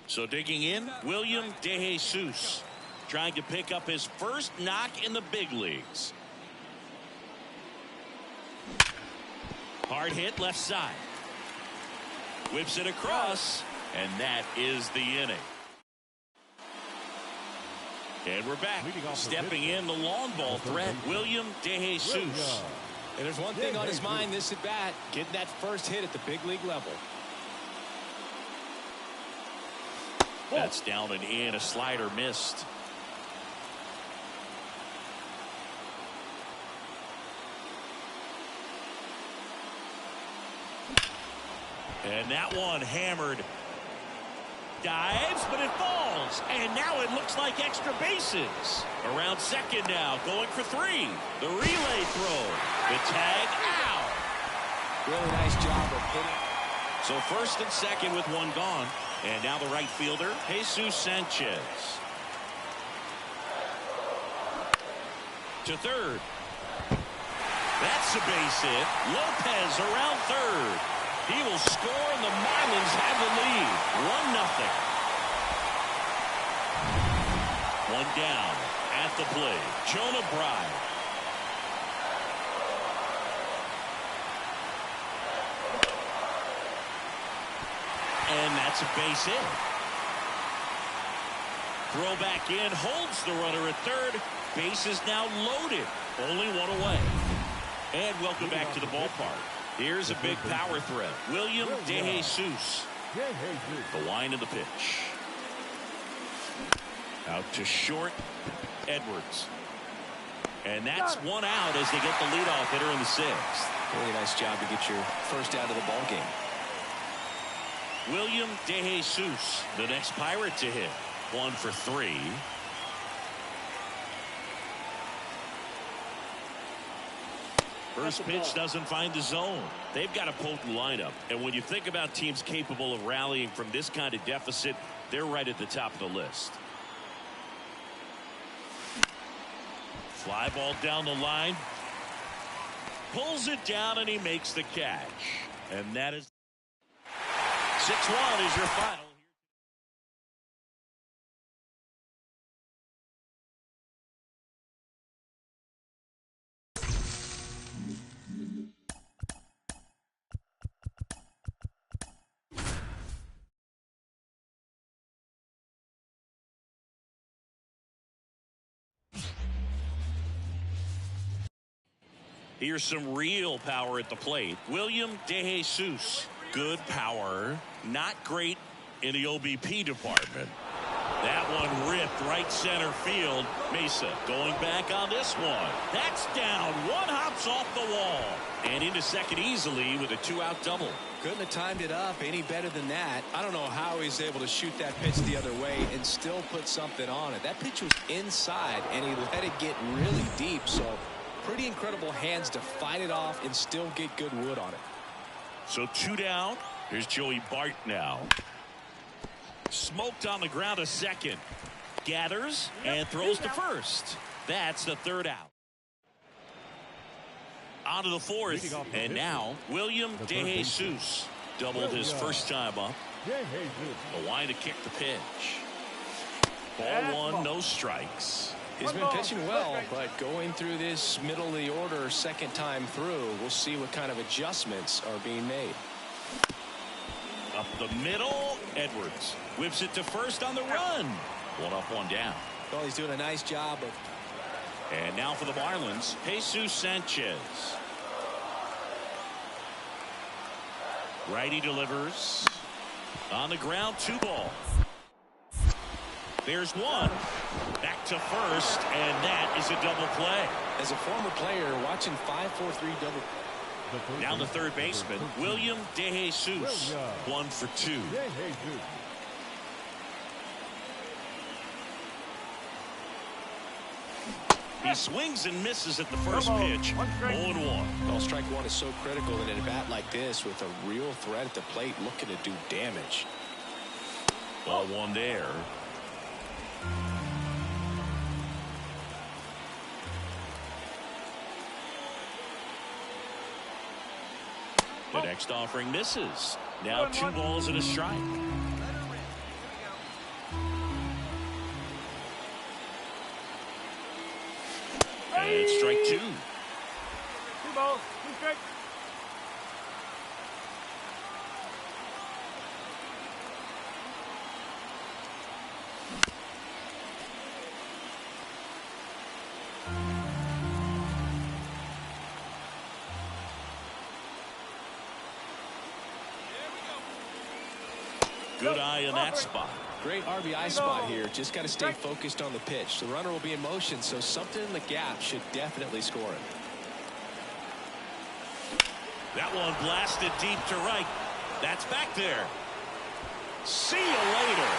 So digging in, William DeJesus, trying to pick up his first knock in the big leagues. Hard hit left side. Whips it across, and that is the inning. And we're back. Stepping in, the long ball threat, William DeJesus. And there's one thing on his mind this at bat, getting that first hit at the big league level. That's down and in, a slider missed. And that one hammered. Dives, but it falls. And now it looks like extra bases. Around second now, going for three. The relay throw. The tag out. Really nice job of hitting. So first and second with one gone. And now the right fielder, Jesus Sanchez. To third. That's a base hit. Lopez around third. He will score, and the Marlins have the lead. 1-0. One down at the plate. Jonah Bride. And that's a base hit. Throw back in, holds the runner at third. Base is now loaded. Only one away. And welcome back to the ballpark. Here's a big power threat. William DeJesus. The line of the pitch. Out to short. Edwards. And that's one out as they get the leadoff hitter in the sixth. Really nice job to get your first out of the ball game. William DeJesus, the next Pirate to hit. 1 for 3. First pitch doesn't find the zone. They've got a potent lineup. And when you think about teams capable of rallying from this kind of deficit, they're right at the top of the list. Fly ball down the line. Pulls it down and he makes the catch. And that is 6-1 is your final. Here's some real power at the plate. William DeJesus. Good power. Not great in the OBP department. That one ripped right center field. Mesa going back on this one. That's down. One hops off the wall. And into second easily with a 2-out double. Couldn't have timed it up any better than that. I don't know how he's able to shoot that pitch the other way and still put something on it. That pitch was inside and he let it get really deep. So pretty incredible hands to fight it off and still get good wood on it. So 2 down. Here's Joey Bart now. Smoked on the ground a second. Gathers and throws to first. That's the 3rd out. On to the 4th. And now William DeJesus doubled his first time up. The line to kick the pitch. Ball 1, no strikes. He's been pitching well, but going through this middle of the order second time through, we'll see what kind of adjustments are being made. Up the middle, Edwards whips it to first on the run. 1 up, 1 down. Well, he's doing a nice job of. And now for the Marlins, Jesus Sanchez. Righty delivers. On the ground, 2 ball. There's one. Back to first, and that is a double play. As a former player, watching 5-4-3 double. Now the third baseman, William DeJesus. 1 for 2. He swings and misses at the first pitch. 0-1. Well, strike one is so critical in a bat like this with a real threat at the plate looking to do damage. Ball 1 there. The next offering misses. Now 2 balls and a strike. Good eye in that spot. Great RBI spot here. Just got to stay focused on the pitch. The runner will be in motion, so something in the gap should definitely score it. That one blasted deep to right. That's back there. See you later.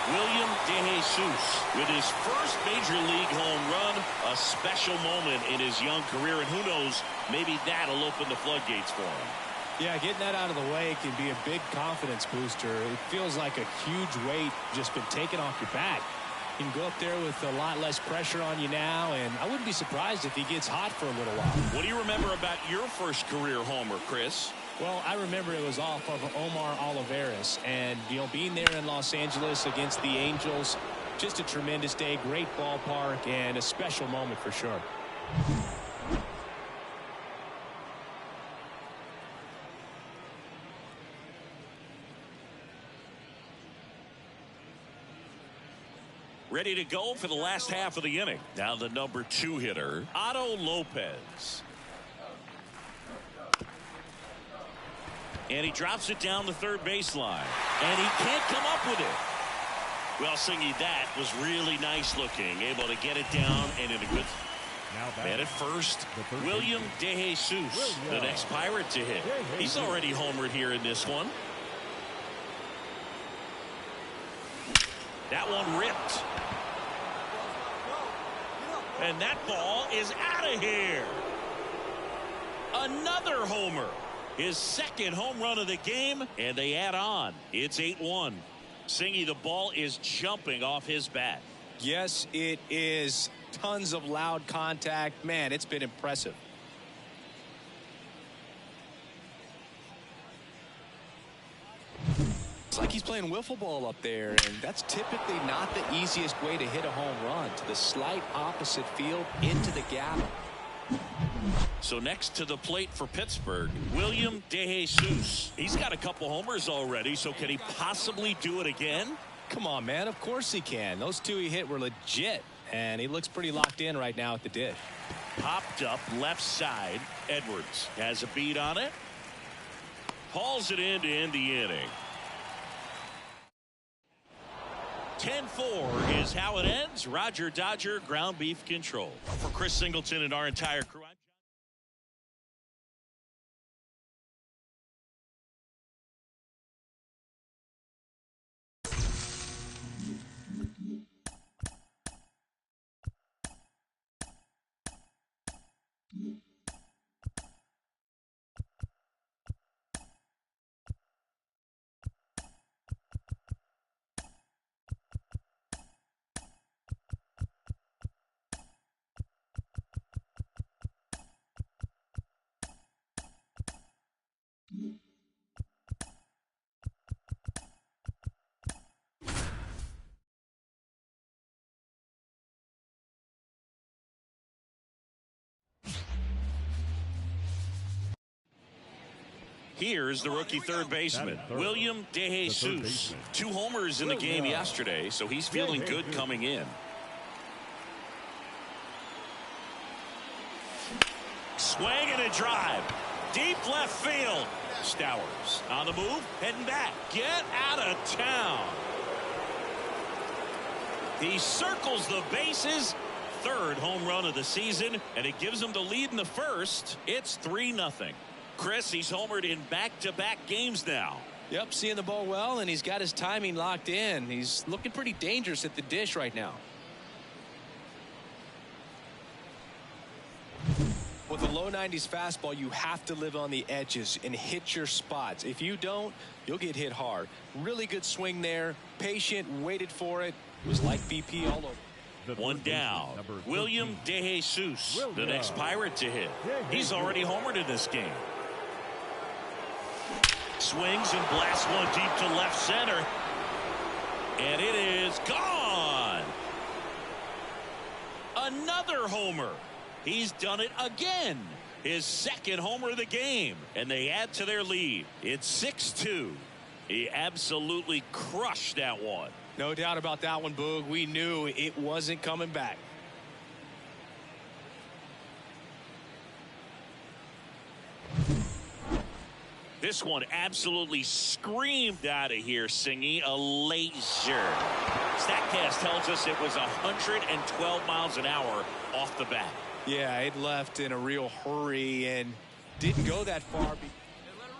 William DeJesus with his first major league home run. A special moment in his young career, and who knows, maybe that'll open the floodgates for him. Yeah, getting that out of the way can be a big confidence booster. It feels like a huge weight just been taken off your back. You can go up there with a lot less pressure on you now, and I wouldn't be surprised if he gets hot for a little while. What do you remember about your first career homer, Chris? Well, I remember it was off of Omar Olivares, and, being there in Los Angeles against the Angels, just a tremendous day, great ballpark, and a special moment for sure. Ready to go for the last half of the inning. Now the number 2 hitter, Otto Lopez. And he drops it down the third baseline. And he can't come up with it. Well, Singy, that was really nice looking. Able to get it down and in a good... Man at first, William DeJesus, the next Pirate to hit. He's already homered here in this one. That one ripped. And that ball is out of here. Another homer. His second home run of the game, and they add on. It's 8-1. Singy, the ball is jumping off his bat. Yes, it is. Tons of loud contact. Man, it's been impressive. It's like he's playing wiffle ball up there, and that's typically not the easiest way to hit a home run. To the slight opposite field, into the gap. So next to the plate for Pittsburgh, William DeJesus. He's got a couple homers already, so can he possibly do it again? Come on, man. Of course he can. Those two he hit were legit, and he looks pretty locked in right now at the dish. Popped up left side. Edwards has a beat on it. Hauls it in to end the inning. 10-4 is how it ends. Roger Dodger, ground beef control. For Chris Singleton and our entire crew, here's the rookie third baseman, William DeJesus. 2 homers in the game yesterday, so he's feeling good coming in. Swing and a drive. Deep left field. Stowers on the move, heading back. Get out of town. He circles the bases. Third home run of the season, and it gives him the lead in the first. It's 3-0. Chris, he's homered in back-to-back games now. Yep, seeing the ball well, and he's got his timing locked in. He's looking pretty dangerous at the dish right now. With a low 90s fastball, you have to live on the edges and hit your spots. If you don't, you'll get hit hard. Really good swing there. Patient, waited for it. It was like BP all over. One down. William DeJesus, the next Pirate to hit. He's already homered in this game. Swings and blasts one deep to left center. And it is gone. Another homer. He's done it again. His second homer of the game. And they add to their lead. It's 6-2. He absolutely crushed that one. No doubt about that one, Boog. We knew it wasn't coming back. This one absolutely screamed out of here, Singy. A laser. StatCast tells us it was 112 miles an hour off the bat. Yeah, it left in a real hurry and didn't go that far.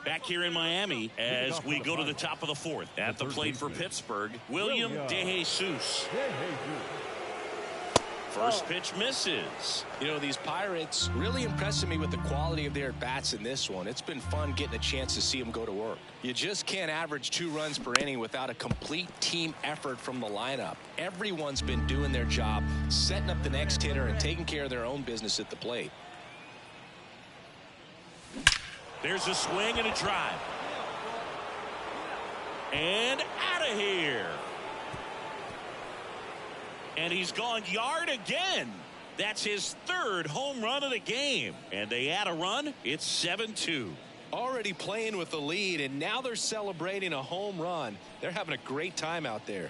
Back here in Miami as we go to the top of the fourth. At the plate for Pittsburgh, William DeJesus. First pitch misses. You know, these Pirates really impressing me with the quality of their at-bats in this one. It's been fun getting a chance to see them go to work. You just can't average 2 runs per inning without a complete team effort from the lineup. Everyone's been doing their job, setting up the next hitter and taking care of their own business at the plate. There's a swing and a drive. And out of here. And he's gone yard again. That's his 3rd home run of the game. And they add a run. It's 7-2. Already playing with the lead, and now they're celebrating a home run. They're having a great time out there.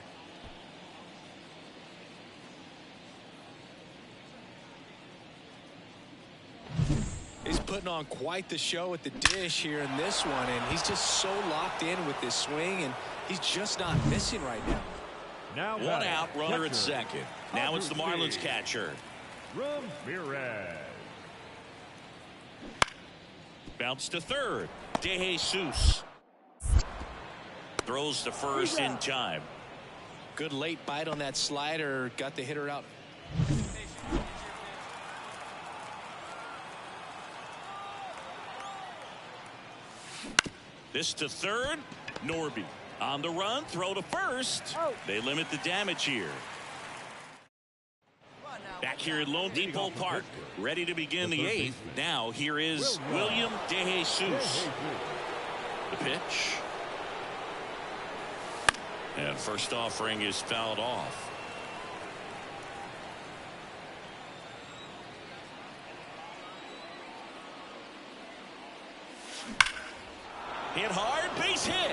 He's putting on quite the show at the dish here in this one, and he's just so locked in with this swing, and he's just not missing right now. Now one out, runner at second. Now it's the Marlins catcher. Ramirez. Bounce to third. DeJesus throws to first in time. Good late bite on that slider. Got the hitter out. This to third. Norby on the run. Throw to first. They limit the damage here. Back here at Lone Depot Park, ready to begin the 8th. Now here is William DeJesus. The pitch. And first offering is fouled off. Hit hard, base hit.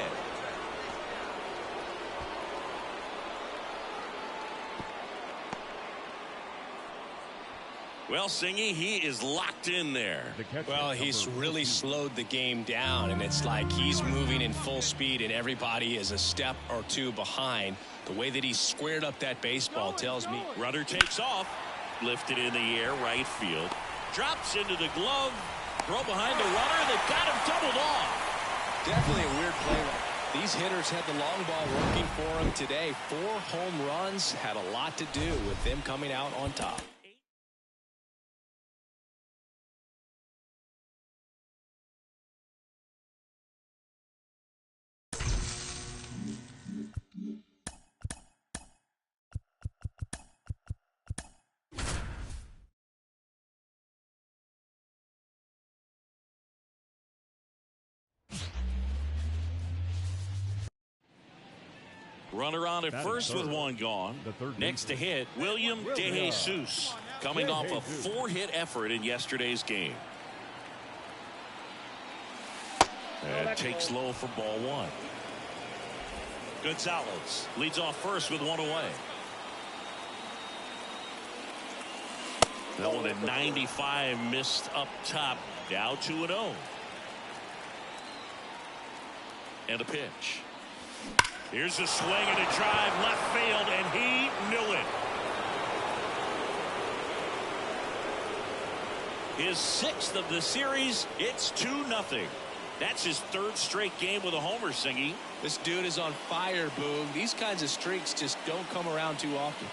Well, Singy, he is locked in there. Well, he's really slowed the game down, and it's like he's moving in full speed, and everybody is a step or 2 behind. The way that he squared up that baseball tells me. Runner takes off. Lifted in the air, right field. Drops into the glove. Throw behind the runner. They've got him doubled off. Definitely a weird play. These hitters had the long ball working for them today. 4 home runs had a lot to do with them coming out on top. Runner on at first with 1 gone. Next to hit, William DeJesus, coming off a 4-hit effort in yesterday's game. And takes low for ball 1. Gonzalez leads off first with 1 away. That one at 95 missed up top. Now 2-0. And a pitch. Here's a swing and a drive left field, and he knew it. His 6th of the series. It's 2-0. That's his 3rd straight game with a homer, Singy. This dude is on fire, Boog. These kinds of streaks just don't come around too often.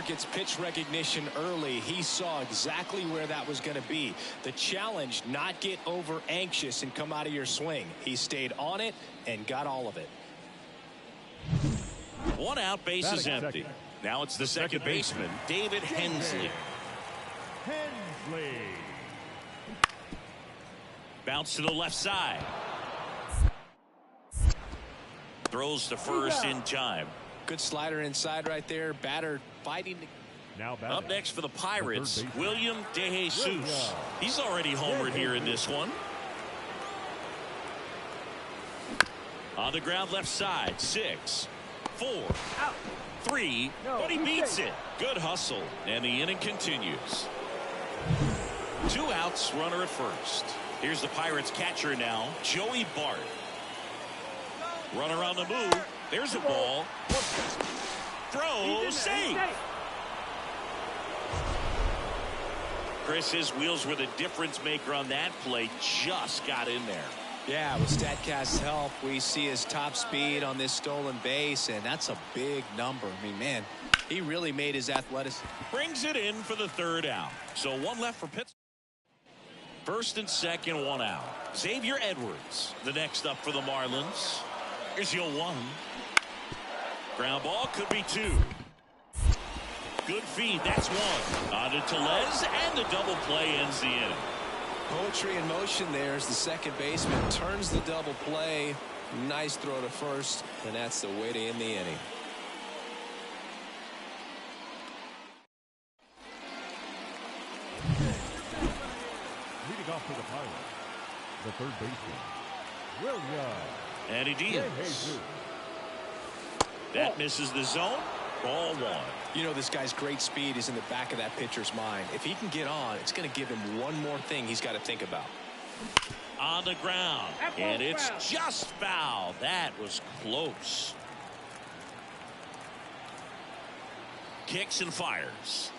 Gets pitch recognition early. He saw exactly where that was going to be. The challenge, not get over anxious and come out of your swing. He stayed on it and got all of it. 1 out, base is empty. Now it's the second baseman, David Hensley. Bounce to the left side. Throws to first in time. Good slider inside right there. Batter fighting. Now up next for the Pirates, William DeJesus. He's already homered here in this one. On the ground left side. 6, 4, 3, but he beats it. Good hustle. And the inning continues. 2 outs, runner at first. Here's the Pirates catcher now, Joey Bart. Runner on the move. There's a ball. Throw, save. Chris, his wheels were the difference maker on that play. Just got in there. Yeah, with StatCast's help, we see his top speed on this stolen base, and that's a big number. I mean, man, he really made his athleticism. Brings it in for the 3rd out. So 1 left for Pittsburgh. 1st and 2nd, 1 out. Xavier Edwards, the next up for the Marlins. Here's your 1. Ground ball, could be 2. Good feed, that's 1. On to Tellez, and the double play ends the inning. Poetry in motion there as the second baseman turns the double play. Nice throw to first, and that's the way to end the inning. Leading off for the Pirates, the 3rd baseman, William. And he deals. That misses the zone. Ball 1. You know, this guy's great speed is in the back of that pitcher's mind. If he can get on, it's going to give him one more thing he's got to think about. On the ground, and it's just foul. That was close. Kicks and fires.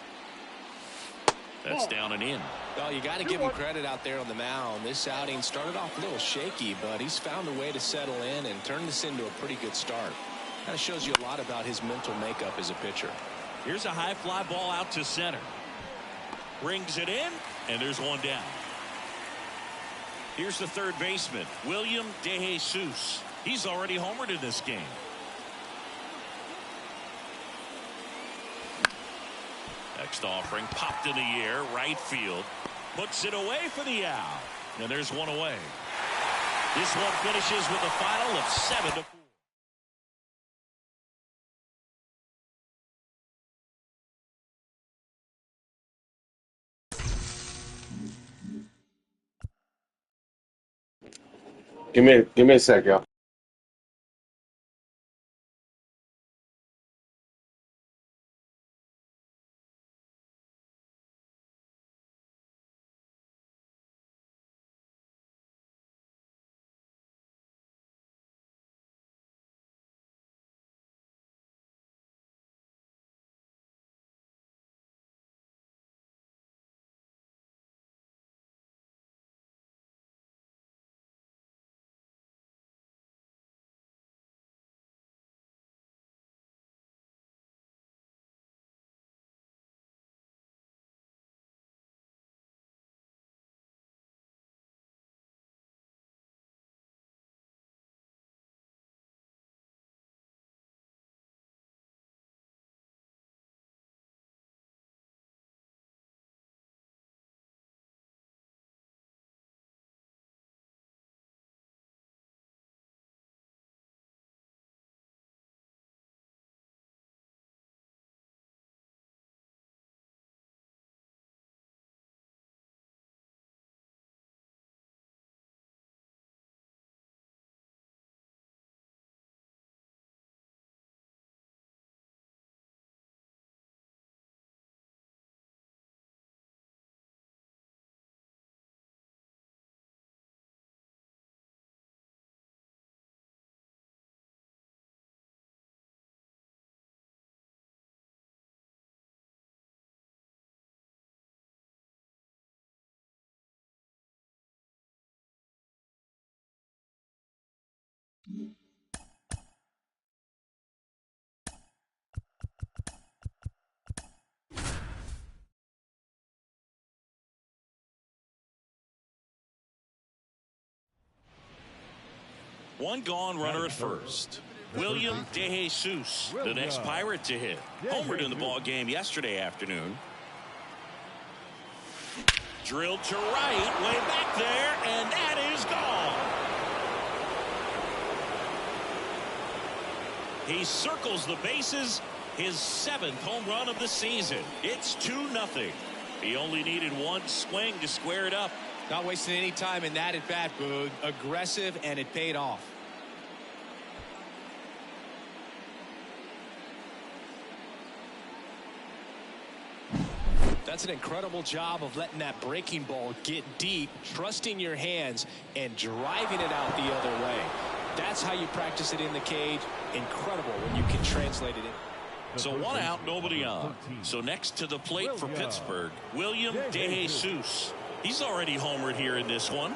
That's down and in. Well, you got to give him credit out there on the mound. This outing started off a little shaky, but he's found a way to settle in and turn this into a pretty good start. Kind of shows you a lot about his mental makeup as a pitcher. Here's a high fly ball out to center. Brings it in, and there's 1 down. Here's the 3rd baseman, William DeJesus. He's already homered in this game. Next offering popped in the air, right field. Puts it away for the out. And there's 1 away. This one finishes with a final of 7-4. Give me a sec, y'all. One gone, runner at first. William DeJesus, the next Pirate to hit. Homered in the ball game yesterday afternoon. Drilled to right, way back there, and that is gone. He circles the bases, his 7th home run of the season. It's 2-0. He only needed 1 swing to square it up. Not wasting any time in that at bat, Boog. Aggressive, and it paid off. That's an incredible job of letting that breaking ball get deep, trusting your hands, and driving it out the other way. That's how you practice it in the cage. Incredible when you can translate it in. So one out, nobody on. So next to the plate for Pittsburgh, William DeJesus. He's already homered here in this one.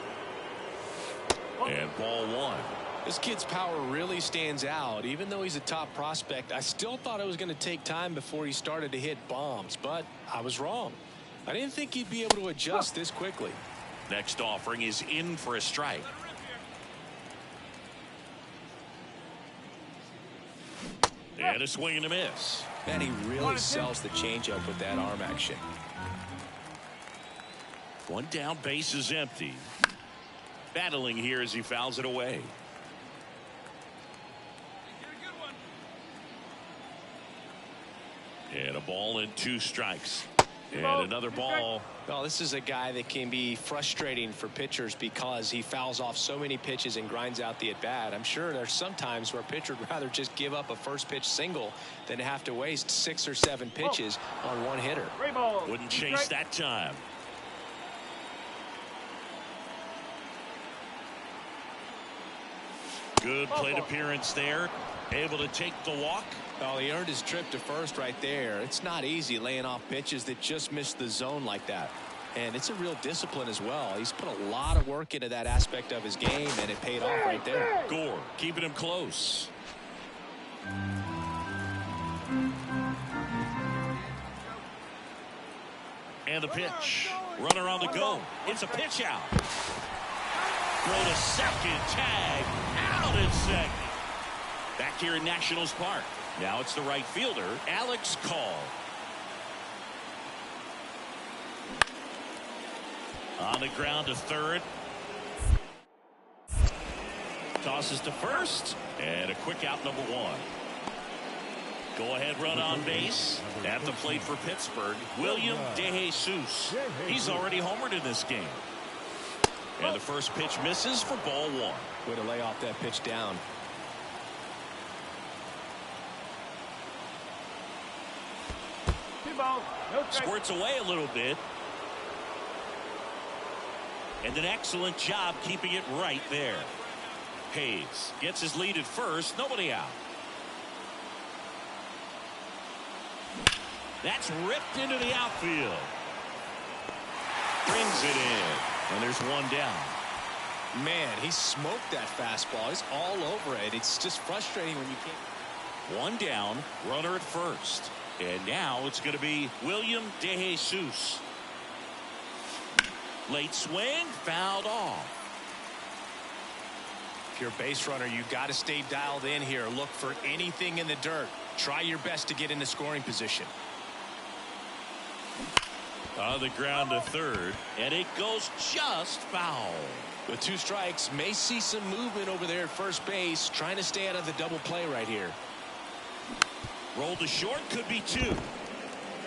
And ball one. This kid's power really stands out. Even though he's a top prospect, I still thought it was going to take time before he started to hit bombs, but I was wrong. I didn't think he'd be able to adjust this quickly. Next offering is in for a strike. And a swing and a miss. And he really sells the changeup with that arm action. One down, base is empty. Battling here as he fouls it away. And a ball and 2 strikes. And another ball. Well, this is a guy that can be frustrating for pitchers because he fouls off so many pitches and grinds out the at-bat. I'm sure there's some times where a pitcher would rather just give up a first pitch single than have to waste 6 or 7 pitches on one hitter. Wouldn't chase that time. Good plate appearance there. Able to take the walk. Well, he earned his trip to first right there. It's not easy laying off pitches that just miss the zone like that. And it's a real discipline as well. He's put a lot of work into that aspect of his game, and it paid off right there. Gore keeping him close. And the pitch. Runner on the go. It's a pitch out. Throw to second. Tag. Out at second. Back here in Nationals Park. Now it's the right fielder, Alex Call. On the ground to third. Tosses to first. And a quick out, number 1. Go ahead run on base. At the plate for Pittsburgh, William DeJesus. He's already homered in this game. And the first pitch misses for ball 1. Way to lay off that pitch down. Squirts away a little bit. And an excellent job keeping it right there. Hayes gets his lead at first. Nobody out. That's ripped into the outfield. Brings it in. And there's one down. Man, he smoked that fastball. He's all over it. It's just frustrating when you can't. One down, runner at first. And now it's going to be William DeJesus. Late swing, fouled off. If you're a base runner, you got to stay dialed in here. Look for anything in the dirt. Try your best to get into scoring position. On the ground to third, and it goes just foul. With 2 strikes, may see some movement over there at first base, trying to stay out of the double play right here. Rolled to short, could be 2.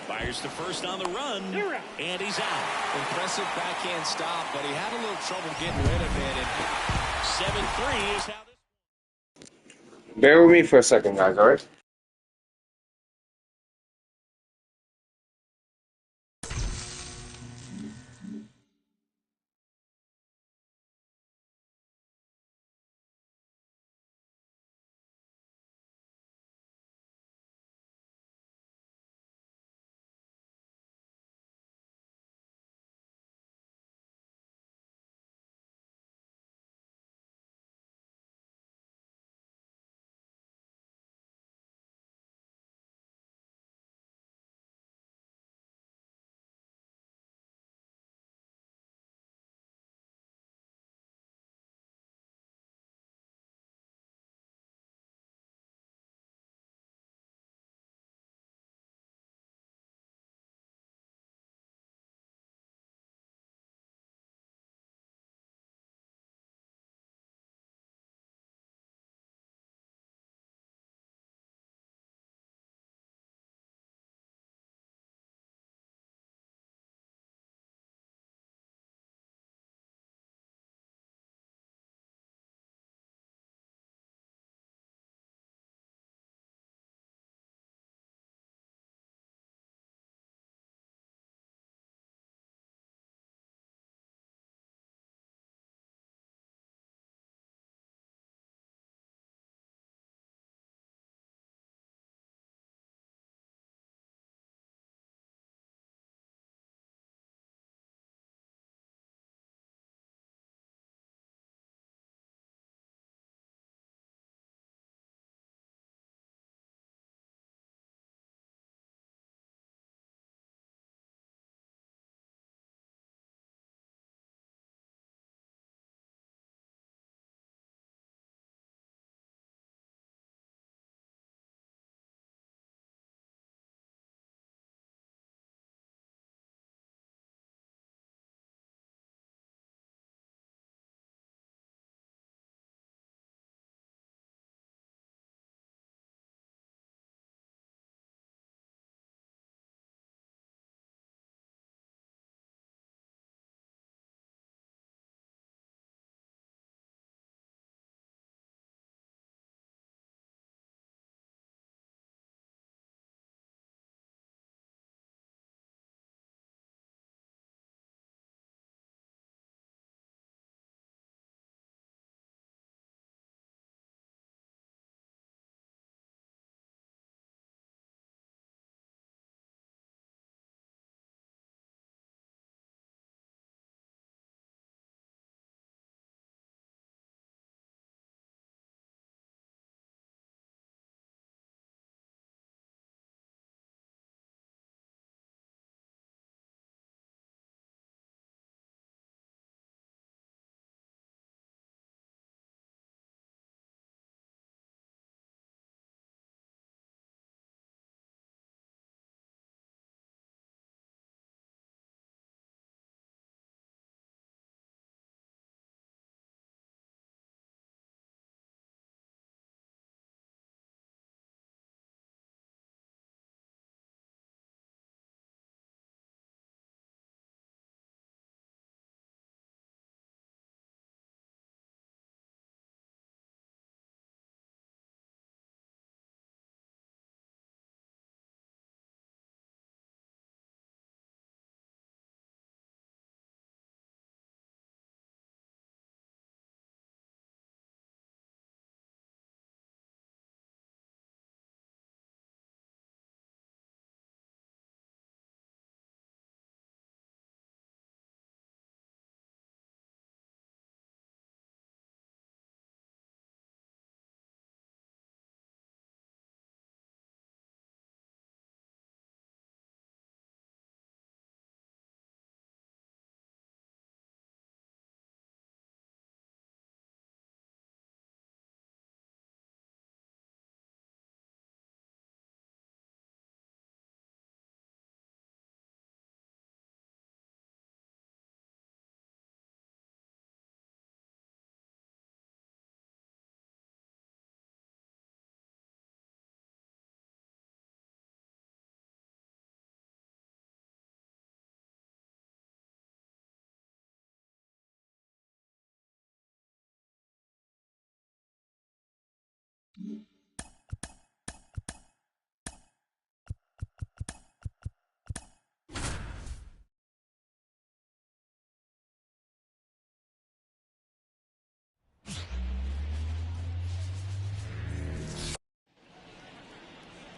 Fires to first on the run, and he's out. Impressive backhand stop, but he had a little trouble getting rid of it. And 7-3 is how this. Bear with me for a second, guys, all right?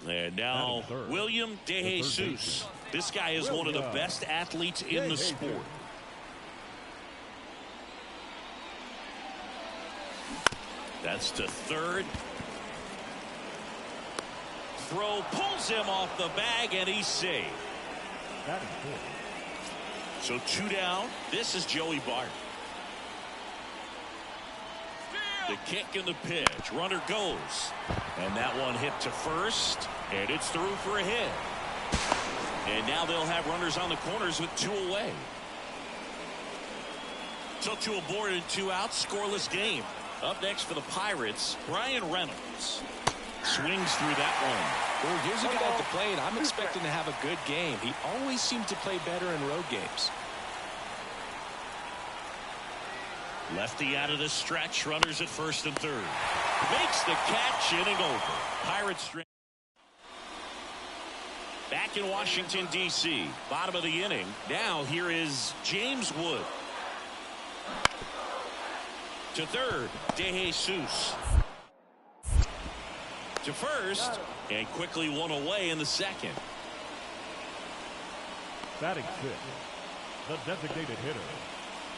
And now, William DeJesus. This guy is one of the best athletes in the sport. That's to third. Throw pulls him off the bag, and he's safe. That is good. So 2 down. This is Joey Bart. The kick and the pitch. Runner goes. And that one hit to first. And it's through for a hit. And now they'll have runners on the corners with 2 away. So 2 aboard and 2 out. Scoreless game. Up next for the Pirates, Brian Reynolds. Swings through that one. Well, here's a guy at the plate. I'm expecting to have a good game. He always seems to play better in road games. Lefty out of the stretch. Runners at first and third. Makes the catch, inning over. Pirates back in Washington, D.C. Bottom of the inning. Now here is James Wood. To third, DeJesus. To first, and quickly 1 away in the second. Batting 6, the designated hitter.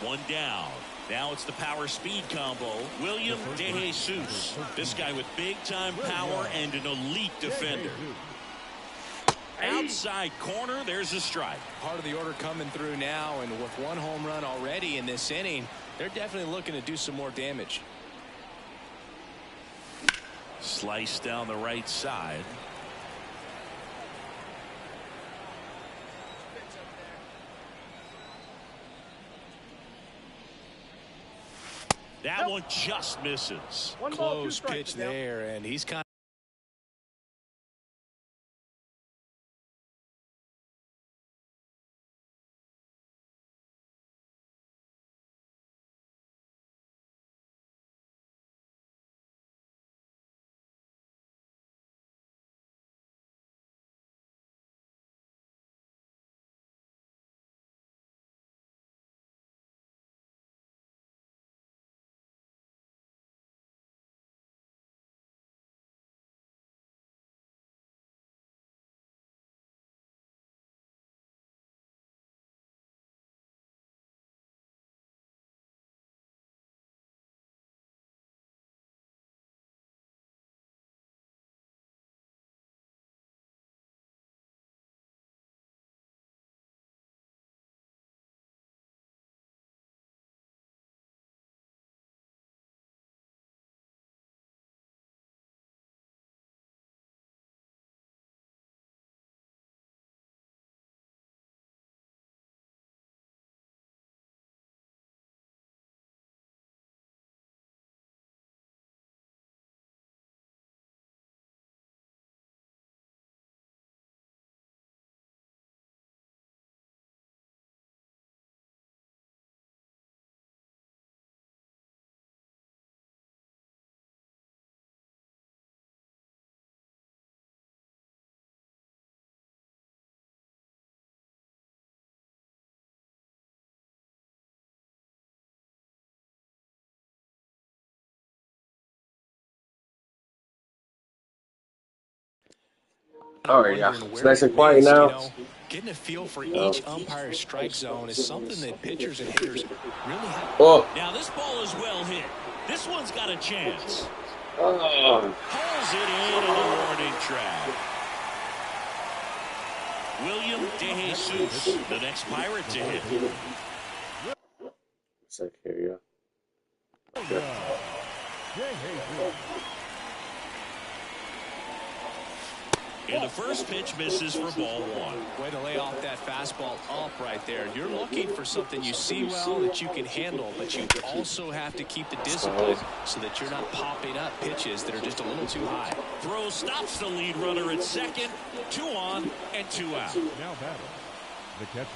1 down. Now it's the power speed combo. William DeJesus. This guy with big time power and an elite defender. Outside corner, there's a strike. Part of the order coming through now, and with 1 home run already in this inning, they're definitely looking to do some more damage. Slice down the right side. That one just misses. Close pitch there, and he's kind of All right, yeah. It's nice and quiet now. You know, getting a feel for each umpire's strike zone is something that pitchers and hitters really have. Oh. Now this ball is well hit. This one's got a chance. Oh. Pulls it into the warning track. William DeJesus, the next Pirate to hit. It's like here, yeah. Okay. And the first pitch misses for ball 1. Way to lay off that fastball up right there. You're looking for something you see well that you can handle, but you also have to keep the discipline so that you're not popping up pitches that are just a little too high. Throw stops the lead runner at second. 2 on and 2 out. Now batting, the catcher.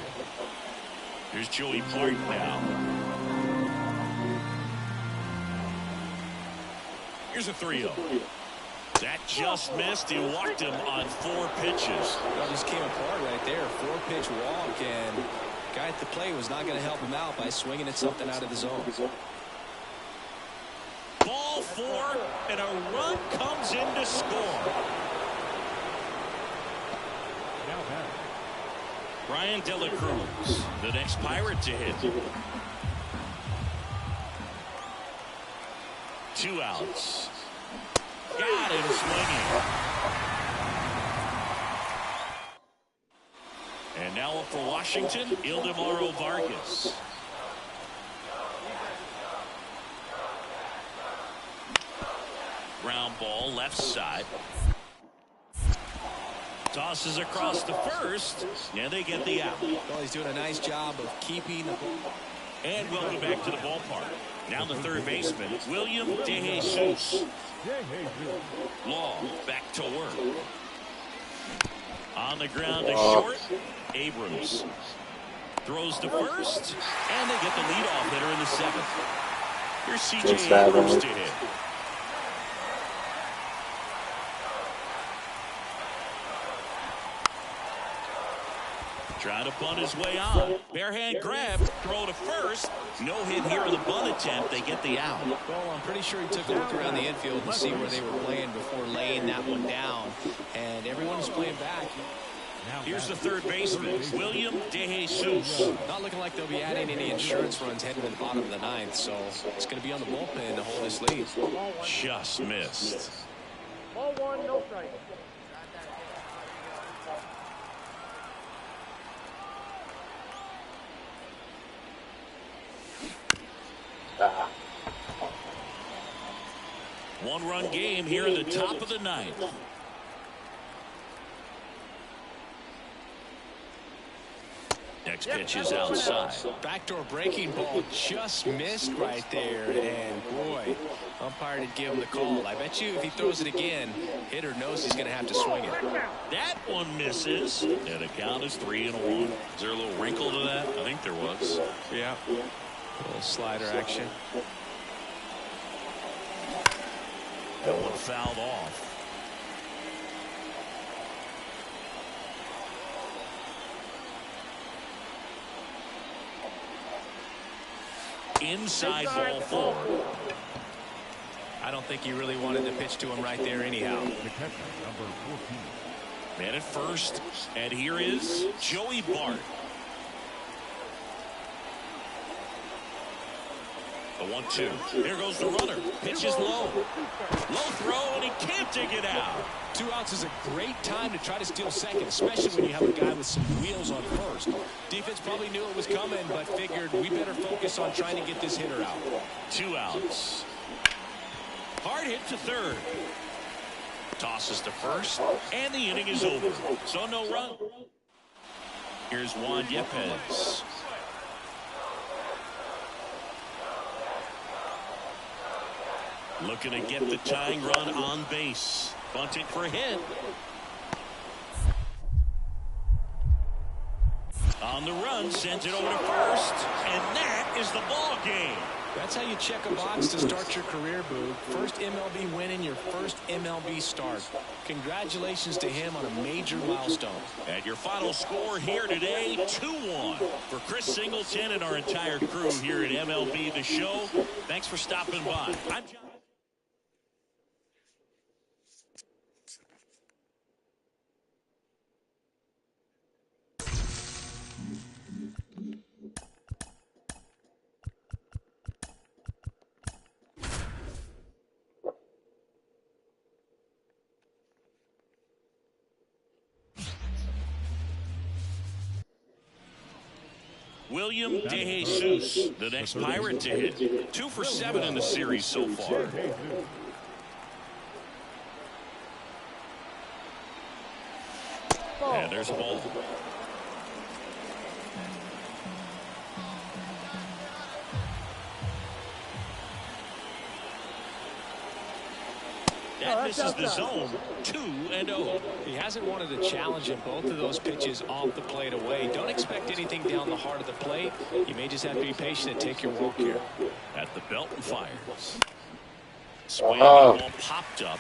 Here's Joey Bart now. Here's a 3-0. That just missed. He walked him on 4 pitches. Well, just came apart right there. 4-pitch walk, and the guy at the plate was not going to help him out by swinging at something out of the zone. Ball 4, and a run comes in to score. Now back. Brian De La Cruz, the next Pirate to hit. 2 outs. Got him swinging. And now up for Washington, Ildemaro Vargas. Ground ball left side. Tosses across the first, and they get the out. Well, he's doing a nice job of keeping the ball. And welcome back to the ballpark. Now the third baseman, William De Jesus. Law back to work. On the ground to short, Abrams. Throws to first, and they get the leadoff hitter in the 7th. Here's C.J. Abrams to hit. Trying to bunt his way on. Bare hand grab, throw to first. No hit here in the bunt attempt. They get the out. Well, I'm pretty sure he took a look around the infield to see where they were playing before laying that one down. And everyone was playing back. Here's the third baseman, William De Jesus. Not looking like they'll be adding any insurance runs heading to the bottom of the 9th. So it's going to be on the bullpen to hold this lead. Just missed. Ball 1, no strike. One-run game here in the top of the 9th. Next pitch is outside. Backdoor breaking ball just missed right there. And boy, umpire did give him the call. I bet you if he throws it again, hitter knows he's going to have to swing it. That one misses. And the count is 3-1. Is there a little wrinkle to that? I think there was. Yeah. A little slider action. That one fouled off. Inside ball 4. I don't think he really wanted to pitch to him right there anyhow. The catcher, number 14. Man at first. And here is Joey Bart. The 1-2. There goes the runner. Pitch is low. Low throw, and he can't dig it out. 2 outs is a great time to try to steal second, especially when you have a guy with some wheels on first. Defense probably knew it was coming, but figured we better focus on trying to get this hitter out. 2 outs. Hard hit to third. Tosses to first, and the inning is over. So no run. Here's Juan Yepes. Looking to get the tying run on base. Bunting for a hit. On the run, sends it over to first, and that is the ball game. That's how you check a box to start your career, Boo. First MLB win in your first MLB start. Congratulations to him on a major milestone. And your final score here today, 2-1. For Chris Singleton and our entire crew here at MLB The Show, thanks for stopping by. I'm John. William De Jesus, the next Pirate to hit. 2 for 7 in the series so far. And there's a ball. That misses the zone. 2-0. He hasn't wanted to challenge him. Both of those pitches off the plate away. Don't expect anything down the heart of the plate. You may just have to be patient and take your walk here. At the belt and fires. Swing ball popped up.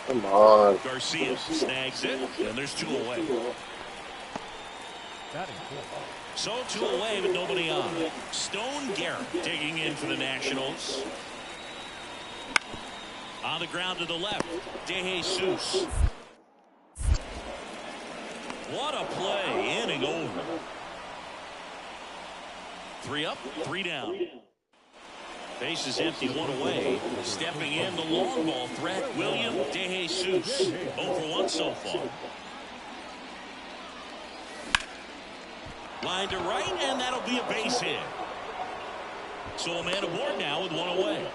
Come on. Garcia snags it, and there's 2 away. Batting fourth. So 2 away, but nobody on. Stone Garrett digging in for the Nationals. On the ground to the left, DeJesus. What a play, inning over. 3 up, 3 down. Base is empty, 1 away. Stepping in the long ball threat, William DeJesus. 0 for 1 so far. Line to right, and that'll be a base hit. So a man aboard now with 1 away.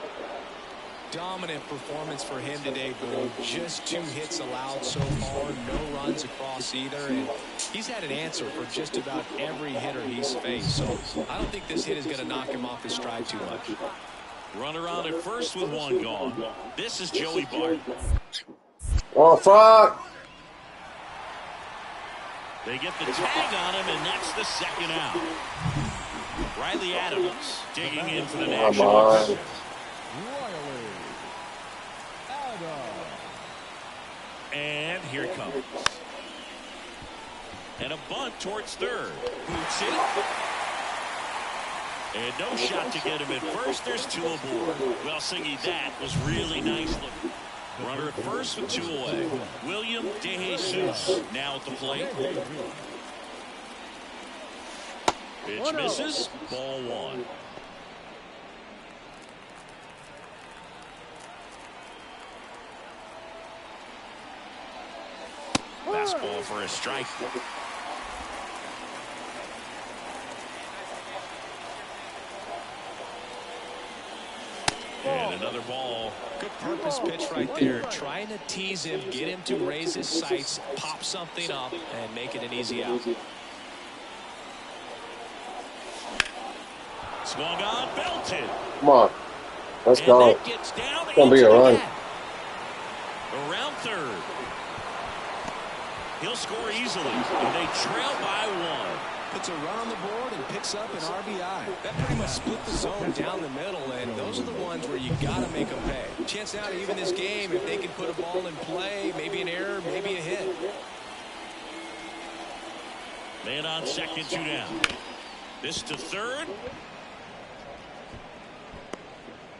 Dominant performance for him today, Boone. Just 2 hits allowed so far, no runs across either, and he's had an answer for just about every hitter he's faced. So I don't think this hit is going to knock him off his stride too much. Runner on at first with 1 gone. This is Joey Bart. Oh, fuck. They get the tag on him, and that's the 2nd out. Riley Adams digging in for the Nationals. Riley Adams. And here it comes. And a bunt towards third. Boots it. And no shot to get him at first. There's 2 aboard. Well, Singy, that was really nice looking. Runner at first with 2 away. William DeJesus now at the plate. Pitch misses. Ball 1. Fastball for a strike. And another ball. Good purpose pitch right there. Trying to tease him, get him to raise his sights, pop something up, and make it an easy out. Swung on, belted. Come on. Let's And go. that gets down It's gonna be into a the run. net. Around third. He'll score easily, and they trail by 1. Puts a run on the board and picks up an RBI. That pretty much split the zone down the middle, and those are the ones where you got to make them pay. Chance now to even this game if they can put a ball in play, maybe an error, maybe a hit. Man on second, 2 down. This to third.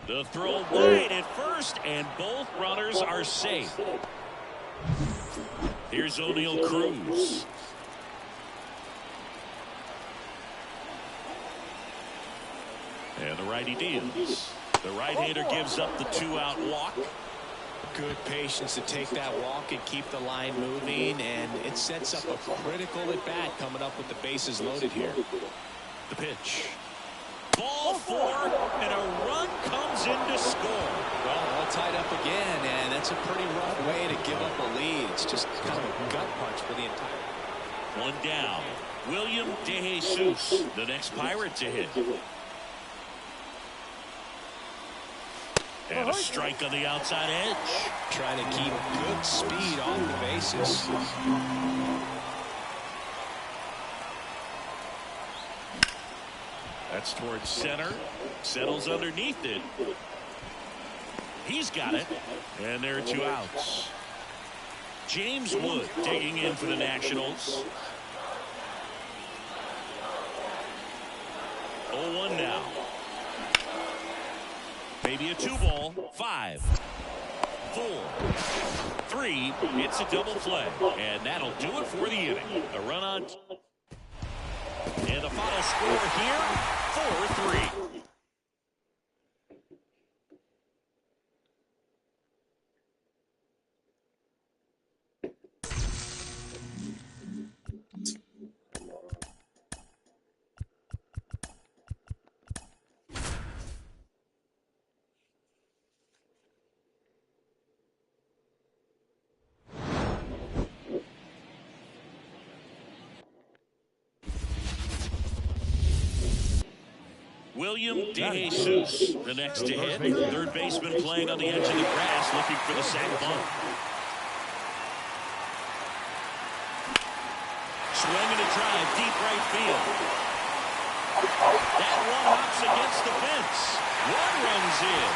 The throw wide at first, and both runners are safe. Here's O'Neal Cruz. And the righty deals. The right-hander gives up the 2-out walk. Good patience to take that walk and keep the line moving, and it sets up a critical at-bat coming up with the bases loaded here. The pitch. Ball 4, and a run comes in to score. Well, all tied up again, and that's a pretty rough way to give up a lead. It's just kind of a gut punch for the entire. 1 down. William DeJesus, the next Pirate to hit. And a strike on the outside edge. Trying to keep good speed off the bases. That's towards center. Settles underneath it. He's got it. And there are 2 outs. James Wood digging in for the Nationals. 0-1 now. Maybe a 2-ball. 5, 4, 3. It's a double play. And that'll do it for the inning. A run on. And the final score here, 4-3. William DeJesus, the next to hit. Third baseman playing on the edge of the grass, looking for the sac bunt. Swinging a drive, deep right field. That one hops against the fence. One runs in.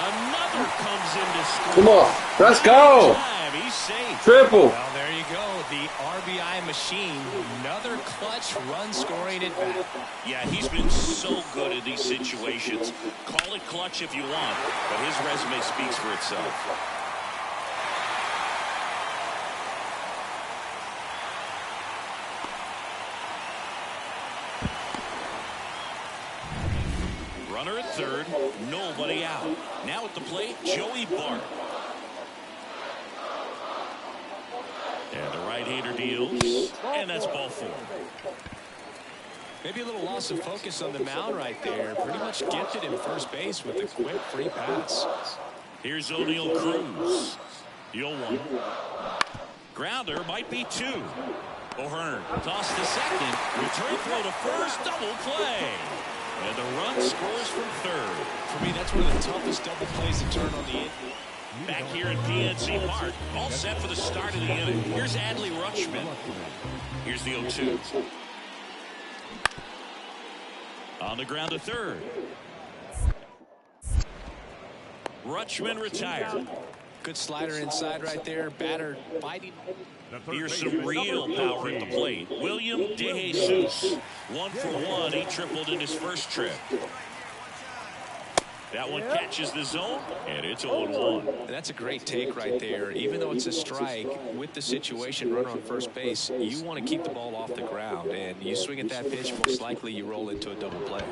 Another comes in to score. Come on. Let's go. He's safe. Triple. Well, there you go. The RBI machine. Another clutch run scoring at bat. Yeah, he's been so good in these situations. Call it clutch if you want, but his resume speaks for itself. Runner at third, nobody out. Now at the plate, Joey Bart. And the right-hander deals, and that's ball four. Maybe a little loss of focus on the mound right there. Pretty much gifted him first base with a quick free pass. Here's O'Neal Cruz. The 0-1. Grounder might be two. O'Hearn toss to second. Return throw to first. Double play. And the run scores from third. For me, that's one of the toughest double plays to turn on the inning. Back here at PNC Park, all set for the start of the inning. Here's Adley Rutschman. Here's the 0-2. On the ground to third. Rutschman retired. Good slider inside right there. Batter biting. Here's some real power at the plate. William DeJesus. 1 for 1. He tripled in his first trip. That one catches the zone, and it's 0-1. That's a great take right there. Even though it's a strike, with the situation, runner on first base, you want to keep the ball off the ground. And you swing at that pitch, most likely you roll into a double play.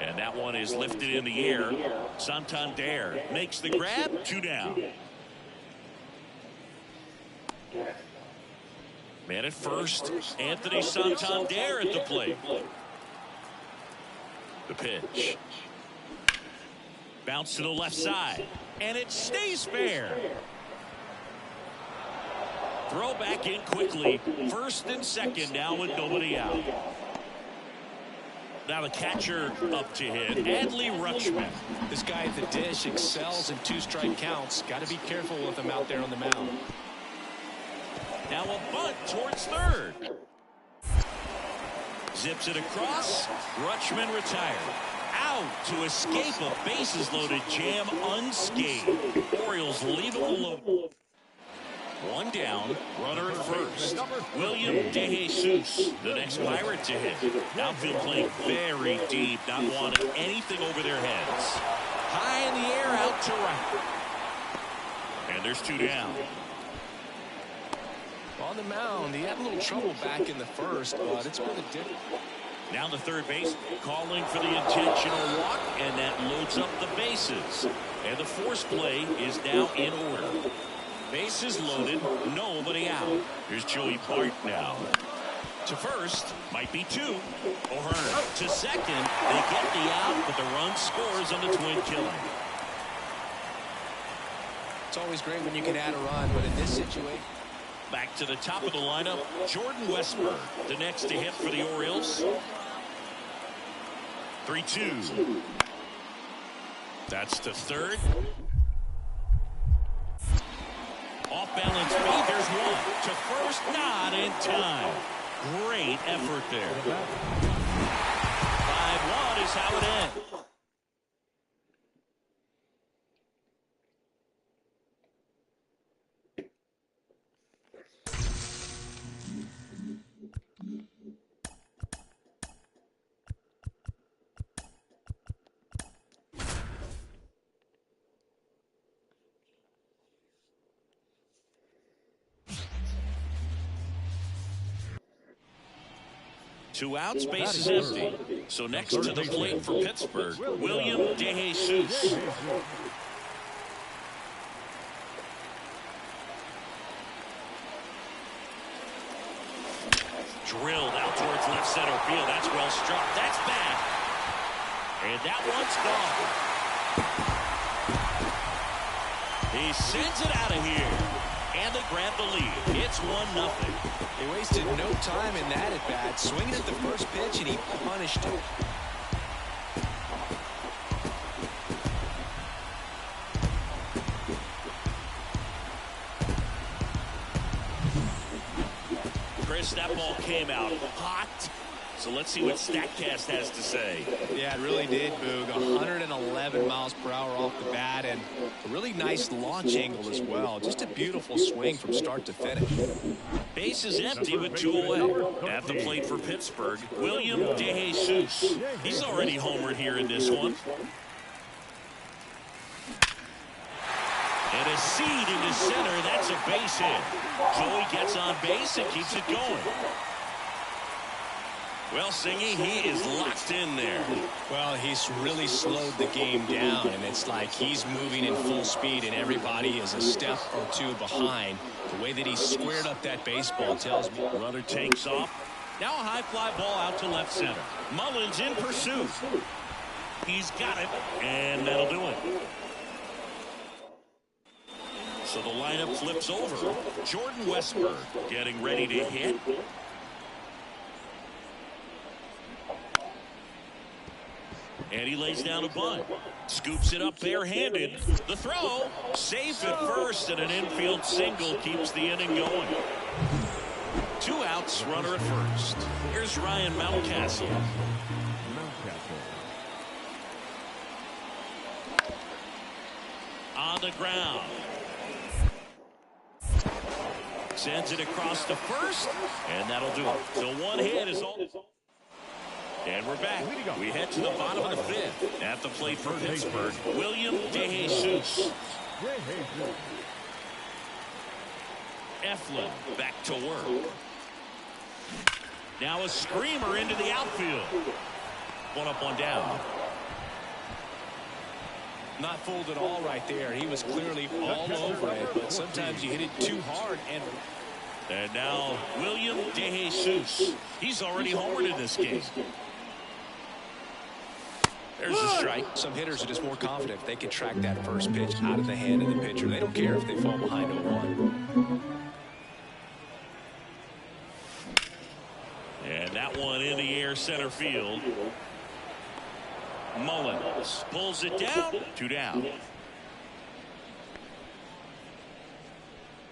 And that one is lifted in the air. Santander makes the grab. 2 down. Man at first, Anthony Santander at the plate. The pitch. Bounce to the left side, and it stays fair. Throw back in quickly. First and second now with nobody out. Now the catcher up to hit, Adley Rutschman. This guy at the dish excels in 2-strike counts. Got to be careful with him out there on the mound. Now a bunt towards third. Zips it across. Rutschman retired. Out to escape a bases-loaded jam unscathed. Orioles leave him alone. 1 down, runner at first. William DeJesus, the next Pirate to hit. Outfield playing very deep, not wanting anything over their heads. High in the air, out to right. And there's 2 down. On the mound, he had a little trouble back in the first, but it's been a different. Down to third base, calling for the intentional walk, and that loads up the bases. And the force play is now in order. Bases loaded, nobody out. Here's Joey Bart now. To first, might be 2. O'Hearn to second. They get the out, but the run scores on the twin killing. It's always great when you can add a run, but in this situation. Back to the top of the lineup, Jordan Westburg, the next to hit for the Orioles. 3-2. That's to third. Off balance speed, there's 1. To first, not in time. Great effort there. 5-1 is how it ends. Two outs, base is empty. So next to the plate for Pittsburgh, William DeJesus. Drilled out towards left center field. That's well struck. That's bad. And that one's gone. He sends it out of here. And they grab the lead. It's 1-0. They wasted no time in that at bat. Swinging at the first pitch, and he punished him. Chris, that ball came out hot. So let's see what StatCast has to say. Yeah, it really did, Boog. 111 miles per hour off the bat, and a really nice launch angle as well. Just a beautiful swing from start to finish. Base is empty with 2 away. At the plate for Pittsburgh, William DeJesus. He's already homered here in this one. And a seed into center. That's a base hit. Joey gets on base and keeps it going. Well, Singy, he is locked in there. Well, he's really slowed the game down, and it's like he's moving in full speed, and everybody is a step or two behind. The way that he squared up that baseball tells me. Runner takes off. Now a high fly ball out to left center. Mullins in pursuit. He's got it, and that'll do it. So the lineup flips over. Jordan Westburg getting ready to hit. And he lays down a bunt. Scoops it up barehanded. The throw. Safe at first, and an infield single keeps the inning going. 2 outs, runner at first. Here's Ryan Mountcastle. On the ground. Sends it across to first, and that'll do it. So 1 hit is all. And we're back. We head to the bottom of the 5th. At the plate for Pittsburgh, William DeJesus. Eflin back to work. Now a screamer into the outfield. 1 up, 1 down. Not fooled at all right there. He was clearly all over it, but sometimes you hit it too hard. And now William DeJesus. He's already homered in this game. There's a strike. Some hitters are just more confident if they can track that first pitch out of the hand of the pitcher. They don't care if they fall behind 0-1. And that one in the air center field. Mullins pulls it down. 2 down.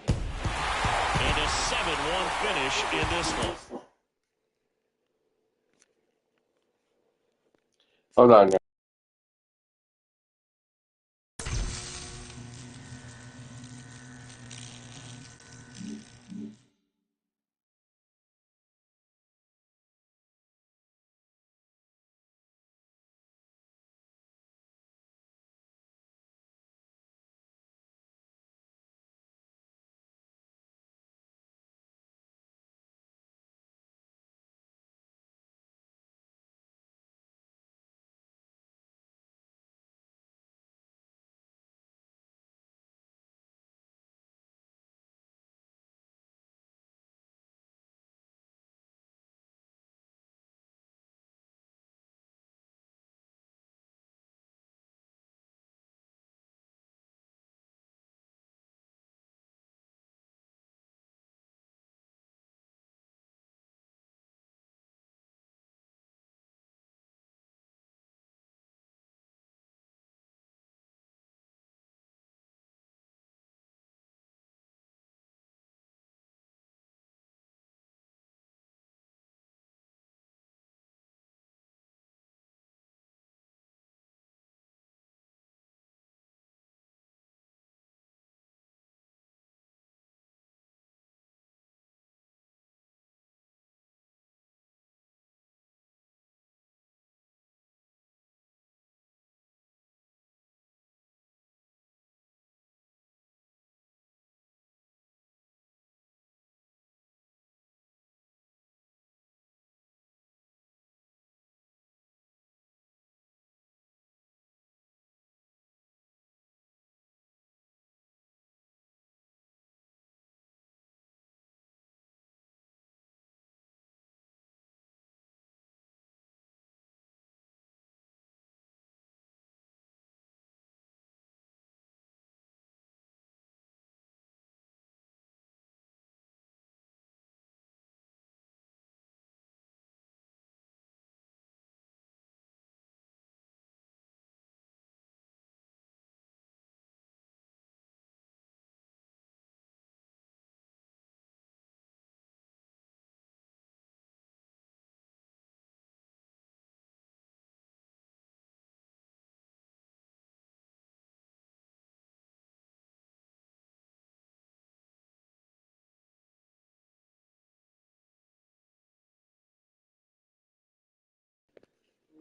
And a 7-1 finish in this one. Hold on.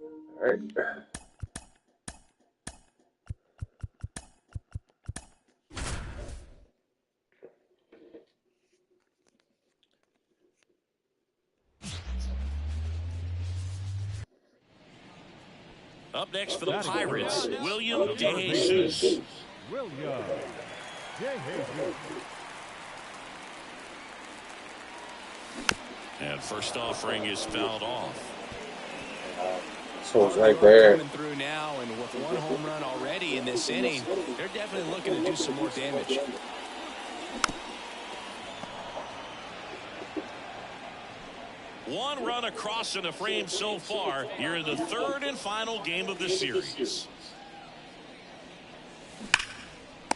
All right. Up next for the Pirates, William DeJesus. William DeJesus. And first offering is fouled off. So it's right there. Coming through now, and with one home run already in this inning, they're definitely looking to do some more damage. One run across in the frame so far here in the third and final game of the series.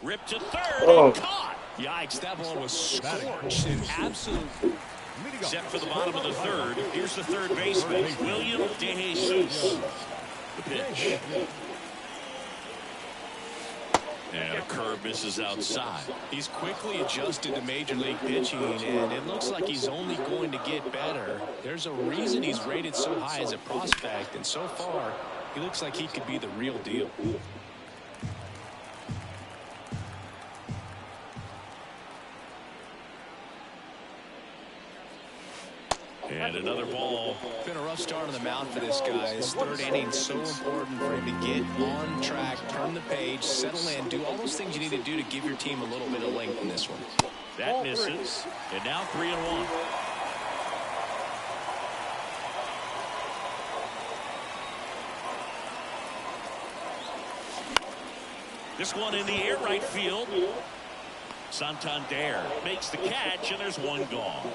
Ripped to third and caught. Yikes, that ball was scorched and absolute. Set for the bottom of the third. Here's the third baseman, William DeJesus. The pitch. And a curve misses outside. He's quickly adjusted to major league pitching, and it looks like he's only going to get better. There's a reason he's rated so high as a prospect, and so far, he looks like he could be the real deal. And another ball. Been a rough start on the mound for this guy. His third inning so important for him to get on track, turn the page, settle in, do all those things you need to do to give your team a little bit of length in this one. That misses. And now 3-1. This one in the air right field. Santander makes the catch, and there's one gone.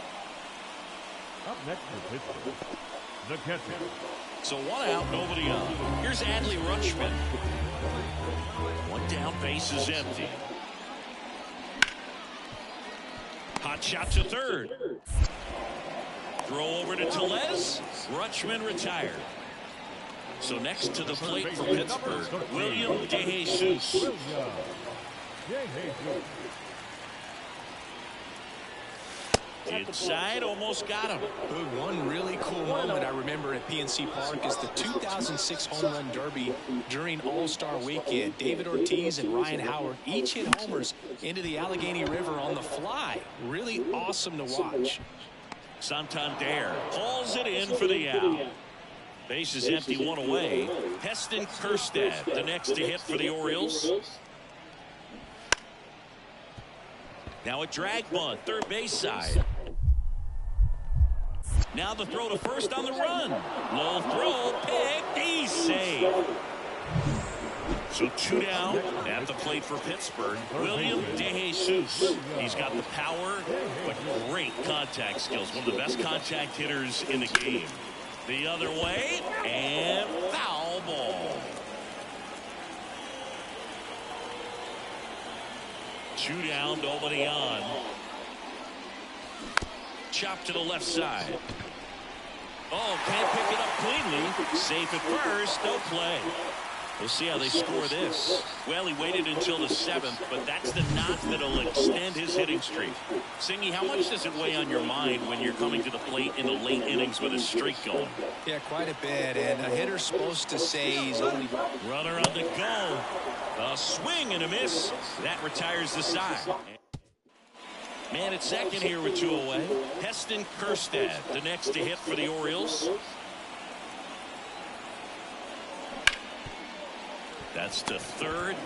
Up next for Pittsburgh, the catcher. So one out, nobody on. Here's Adley Rutschman. One down, base is empty. Hot shot to third. Throw over to Tellez. Rutschman retired. So next to the plate for Pittsburgh, William DeJesus. William DeJesus. Inside, almost got him. One really cool moment I remember at PNC Park is the 2006 home run derby during All-Star Weekend. David Ortiz and Ryan Howard each hit homers into the Allegheny River on the fly. Really awesome to watch. Santander hauls it in for the out. Base is empty, one away. Heston Kjerstad, the next to hit for the Orioles. Now a drag bunt, third base side. Now the throw to first on the run. Low throw, picked, he's safe. So two down at the plate for Pittsburgh. William DeJesus. He's got the power, but great contact skills. One of the best contact hitters in the game. The other way, and foul ball. Two down, nobody on. Chop to the left side. Oh, can't pick it up cleanly. Safe at first, no play. We'll see how they score this. Well, he waited until the 7th, but that's the knock that'll extend his hitting streak. Singy, how much does it weigh on your mind when you're coming to the plate in the late innings with a streak going? Yeah, quite a bit, and a hitter's supposed to say he's only... Runner on the go. A swing and a miss. That retires the side. Man at second here with 2 away. Heston Kjerstad, the next to hit for the Orioles. That's to third.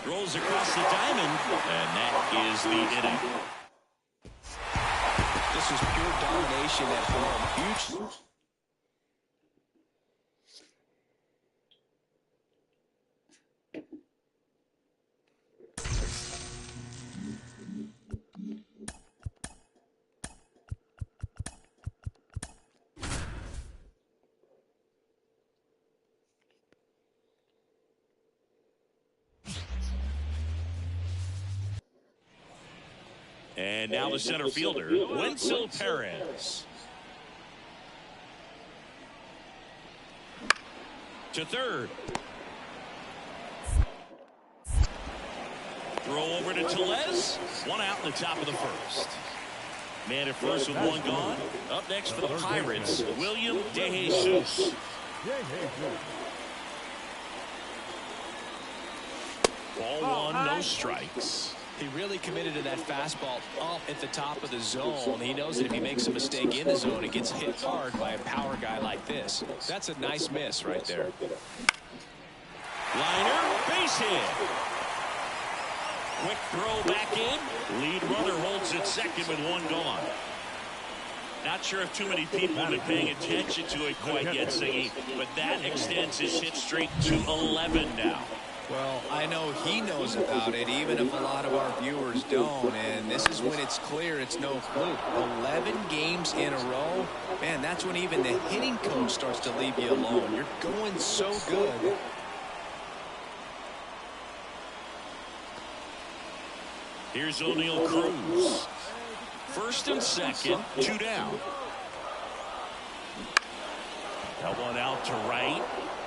Rolls across the diamond, and that is the inning. This is pure domination at home. Huge. And now the center fielder, Wenzel Perez. To third. Throw over to Tellez. One out in the top of the first. Man at first with one gone. Up next for the Pirates, William DeJesus. Ball one, no strikes. He really committed to that fastball up at the top of the zone. He knows that if he makes a mistake in the zone, it gets hit hard by a power guy like this. That's a nice miss right there. Liner, base hit. Quick throw back in. Lead runner holds at second with one gone. Not sure if too many people have been paying attention to it quite yet, Siggy, but that extends his hit streak to 11 now. Well, I know he knows about it, even if a lot of our viewers don't. And this is when it's clear it's no fluke. 11 games in a row. Man, that's when even the hitting coach starts to leave you alone. You're going so good. Here's O'Neal Cruz. First and second, 2 down. That one out to right.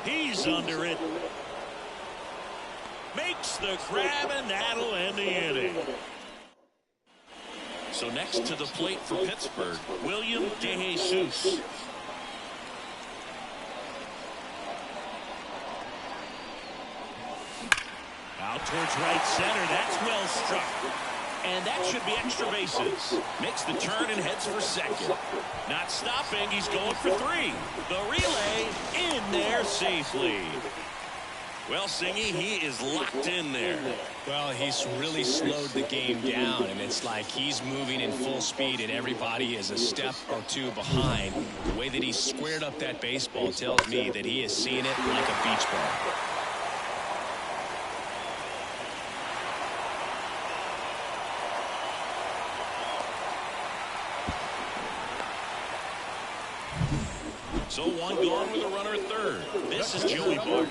He's under it. Makes the grab, and that'll end the inning. So next to the plate for Pittsburgh, William DeJesus. Out towards right center. That's well struck. And that should be extra bases. Makes the turn and heads for second. Not stopping. He's going for 3. The relay in there safely. Well, Singy, he is locked in there. Well, he's really slowed the game down, and it's like he's moving in full speed, and everybody is a step or 2 behind. The way that he squared up that baseball tells me that he is seeing it like a beach ball. So one gone with a runner at third. This is Joey Bart.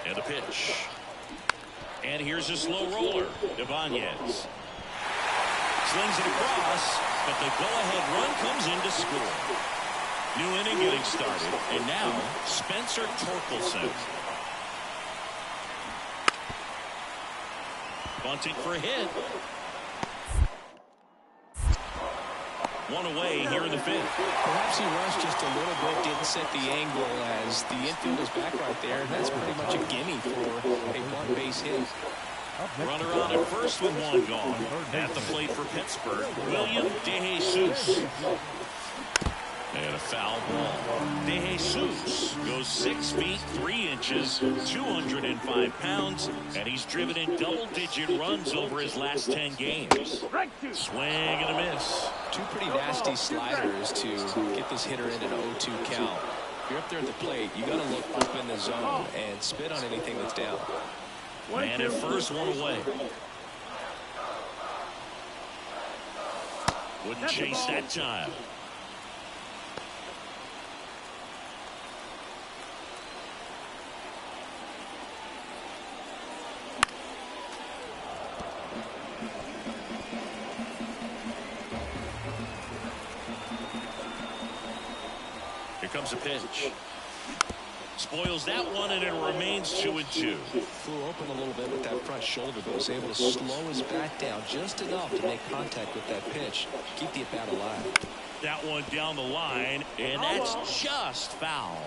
And the pitch. And here's a slow roller. Ibanez. Slings it across, but the go-ahead run comes in to score. New inning getting started. And now, Spencer Torkelson. Bunting for a hit. One away here in the 5th. Perhaps he rushed just a little bit, didn't set the angle as the infield is back right there. And that's pretty much a gimme for a one-base hit. Runner on at first with one gone. At the plate for Pittsburgh, William DeJesus. And a foul ball. DeJesus goes 6 feet 3 inches, 205 pounds, and he's driven in double-digit runs over his last 10 games. Swing and a miss. 2 pretty nasty sliders to get this hitter in an 0-2 count. If you're up there at the plate, you got to look up in the zone and spit on anything that's down. Man at first, one away. Wouldn't chase that time. Here comes a pitch. Spoils that one, and it remains 2-2. Flew open a little bit with that front shoulder, but was able to slow his bat down just enough to make contact with that pitch. Keep the at-bat alive. That one down the line, and that's just foul.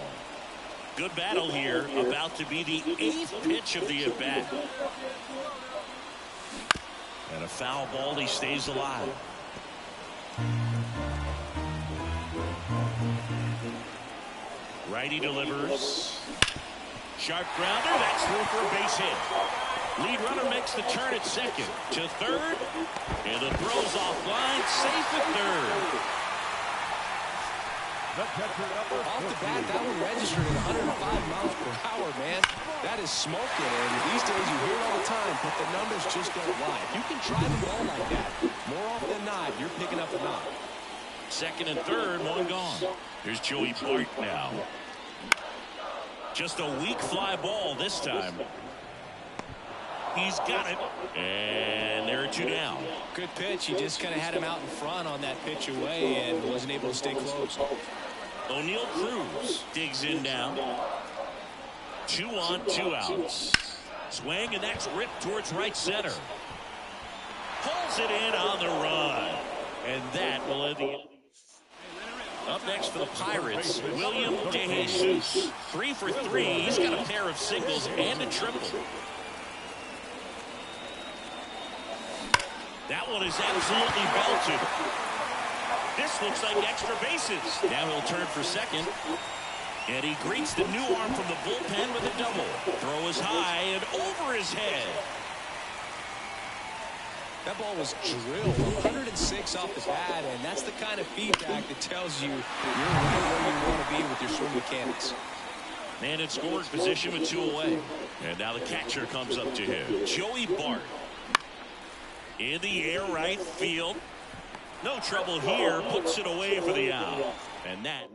Good battle here. About to be the 8th pitch of the at-bat. And a foul ball. He stays alive. Righty delivers. Sharp grounder. That's through for a base hit. Lead runner makes the turn at second. To third. And the throw's offline. Safe at third. Off the bat, that one registered at 105 miles per hour, man. That is smoking, and these days you hear it all the time, but the numbers just don't lie. If you can drive a ball like that, more often than not, you're picking up a knock. Second and third, one gone. Here's Joey Bart now. Just a weak fly ball this time. He's got it. And there are 2 down. Good pitch. He just kind of had him out in front on that pitch away and wasn't able to stay close. O'Neal Cruz digs in now. 2 on, 2 outs. Swing, and that's ripped towards right center. Pulls it in on the run. And that will end the... Up next for the Pirates, William DeJesus. 3 for 3. He's got a pair of singles and a triple. That one is absolutely belted. This looks like extra bases. Now he'll turn for second. And he greets the new arm from the bullpen with a double. Throw is high and over his head. That ball was drilled 106 off the bat, and that's the kind of feedback that tells you you're right where you want to be with your swing mechanics. Man in scoring position with 2 away. And now the catcher comes up to him. Joey Bart. In the air right field. No trouble here. Puts it away for the out. And that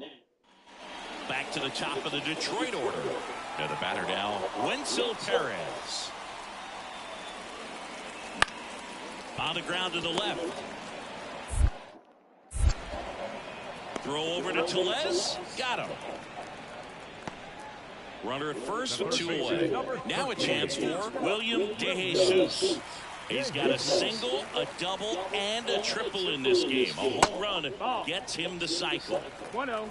back to the top of the Detroit order. And the batter now, Wenzel Perez. On the ground to the left. Throw over to Tellez. Got him. Runner at first with 2 away. Now a chance for William DeJesus. He's got a single, a double, and a triple in this game. A home run gets him the cycle. 1-0.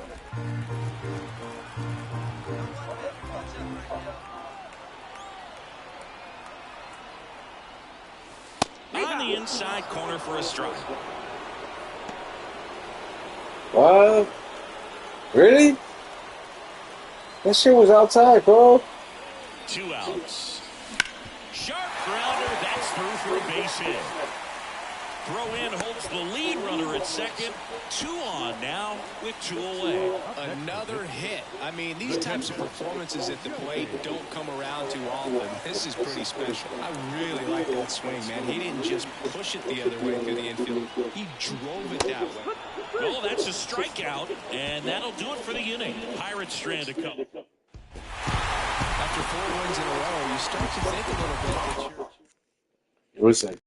On the inside corner for a strike. What? Really? That shit was outside, bro. 2 outs. Sharp grounder. That's through for a base hit. Throw in holds the lead runner at second. 2 on now with 2 away. Another hit. I mean, these types of performances at the plate don't come around too often. This is pretty special. I really like that swing, man. He didn't just push it the other way through the infield. He drove it that way. Well, that's a strikeout, and that'll do it for the inning. Pirates strand a couple. After 4 wins in a row, you start to think a little bit that you're... What's that?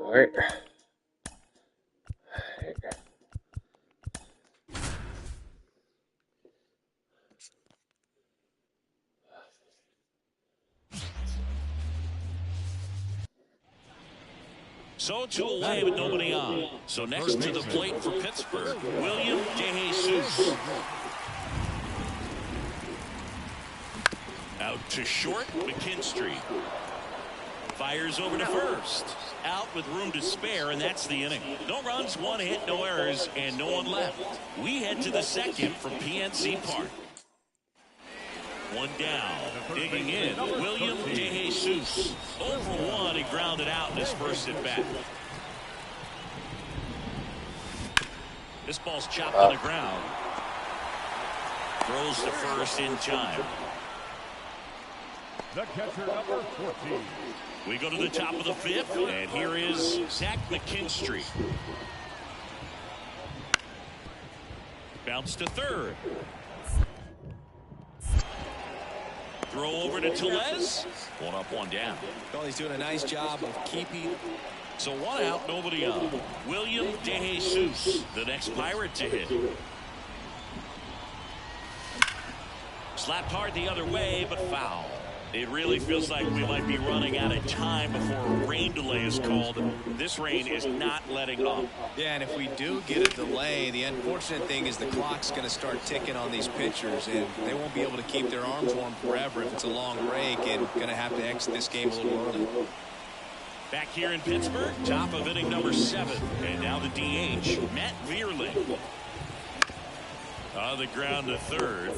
All right. So 2 away with nobody on. So next to the plate for Pittsburgh, William DeJesus. Out to short, McKinstry. Fires over to first. Out with room to spare, and that's the inning. No runs, 1 hit, no errors, and no one left. We head to the second from PNC Park. 1 down. Digging in, William DeJesus. 0 for 1, he grounded out in his first at bat. This ball's chopped on the ground. Throws to first in time. The catcher, number 14. We go to the top of the 5th, and here is Zach McKinstry. Bounce to third. Throw over to Tellez. 1 up, 1 down. Well, he's doing a nice job of keeping. So 1 out, nobody on. William DeJesus, the next Pirate to hit. Slapped hard the other way, but foul. It really feels like we might be running out of time before a rain delay is called. This rain is not letting up. Yeah, and if we do get a delay, the unfortunate thing is the clock's going to start ticking on these pitchers, and they won't be able to keep their arms warm forever if it's a long break, and going to have to exit this game a little early. Back here in Pittsburgh, top of inning number 7, and now the DH, Matt Vierling. On the ground to third.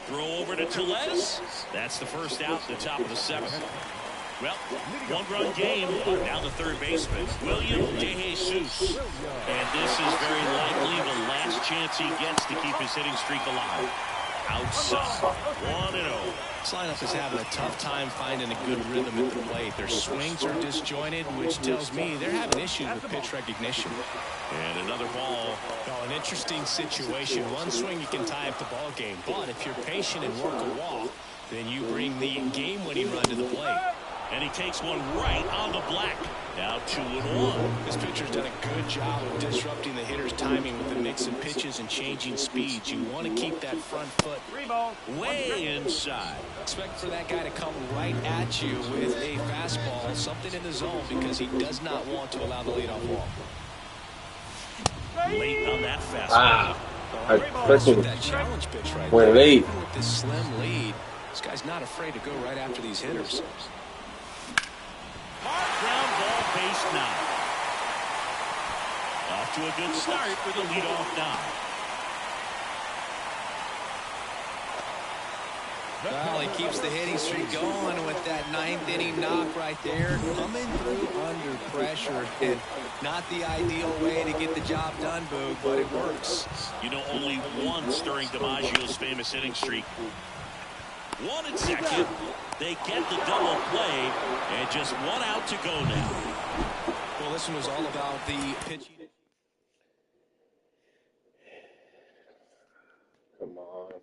Throw over to Tellez. That's the first out at the top of the 7th. Well, 1-run game. Now the third baseman, William DeJesus. And this is very likely the last chance he gets to keep his hitting streak alive. Outside. 1-0. This lineup is having a tough time finding a good rhythm at the plate. Their swings are disjointed, which tells me they're having issues with pitch recognition. And another ball. Well, an interesting situation. One swing you can tie up the ball game, but if you're patient and work a walk, then you bring the game-winning run to the plate. And he takes one right on the black. Now 2-1. This pitcher's done a good job of disrupting the hitter's timing with the mix of pitches and changing speeds. You want to keep that front foot way inside. Expect for that guy to come right at you with a fastball, something in the zone, because he does not want to allow the leadoff walk. Late on that fastball. I freaking that challenge pitch right went there. late. Even with this slim lead, this guy's not afraid to go right after these hitters. Hard ground ball, base 9. Off to a good start for the leadoff knock. Well, he keeps the hitting streak going with that 9th inning knock right there. Coming through under pressure, and not the ideal way to get the job done, Boog, but it works. You know, only once during DiMaggio's famous hitting streak. 1 and 2nd. They get the double play, and just 1 out to go now. Well, this one was all about the pitching. Come on.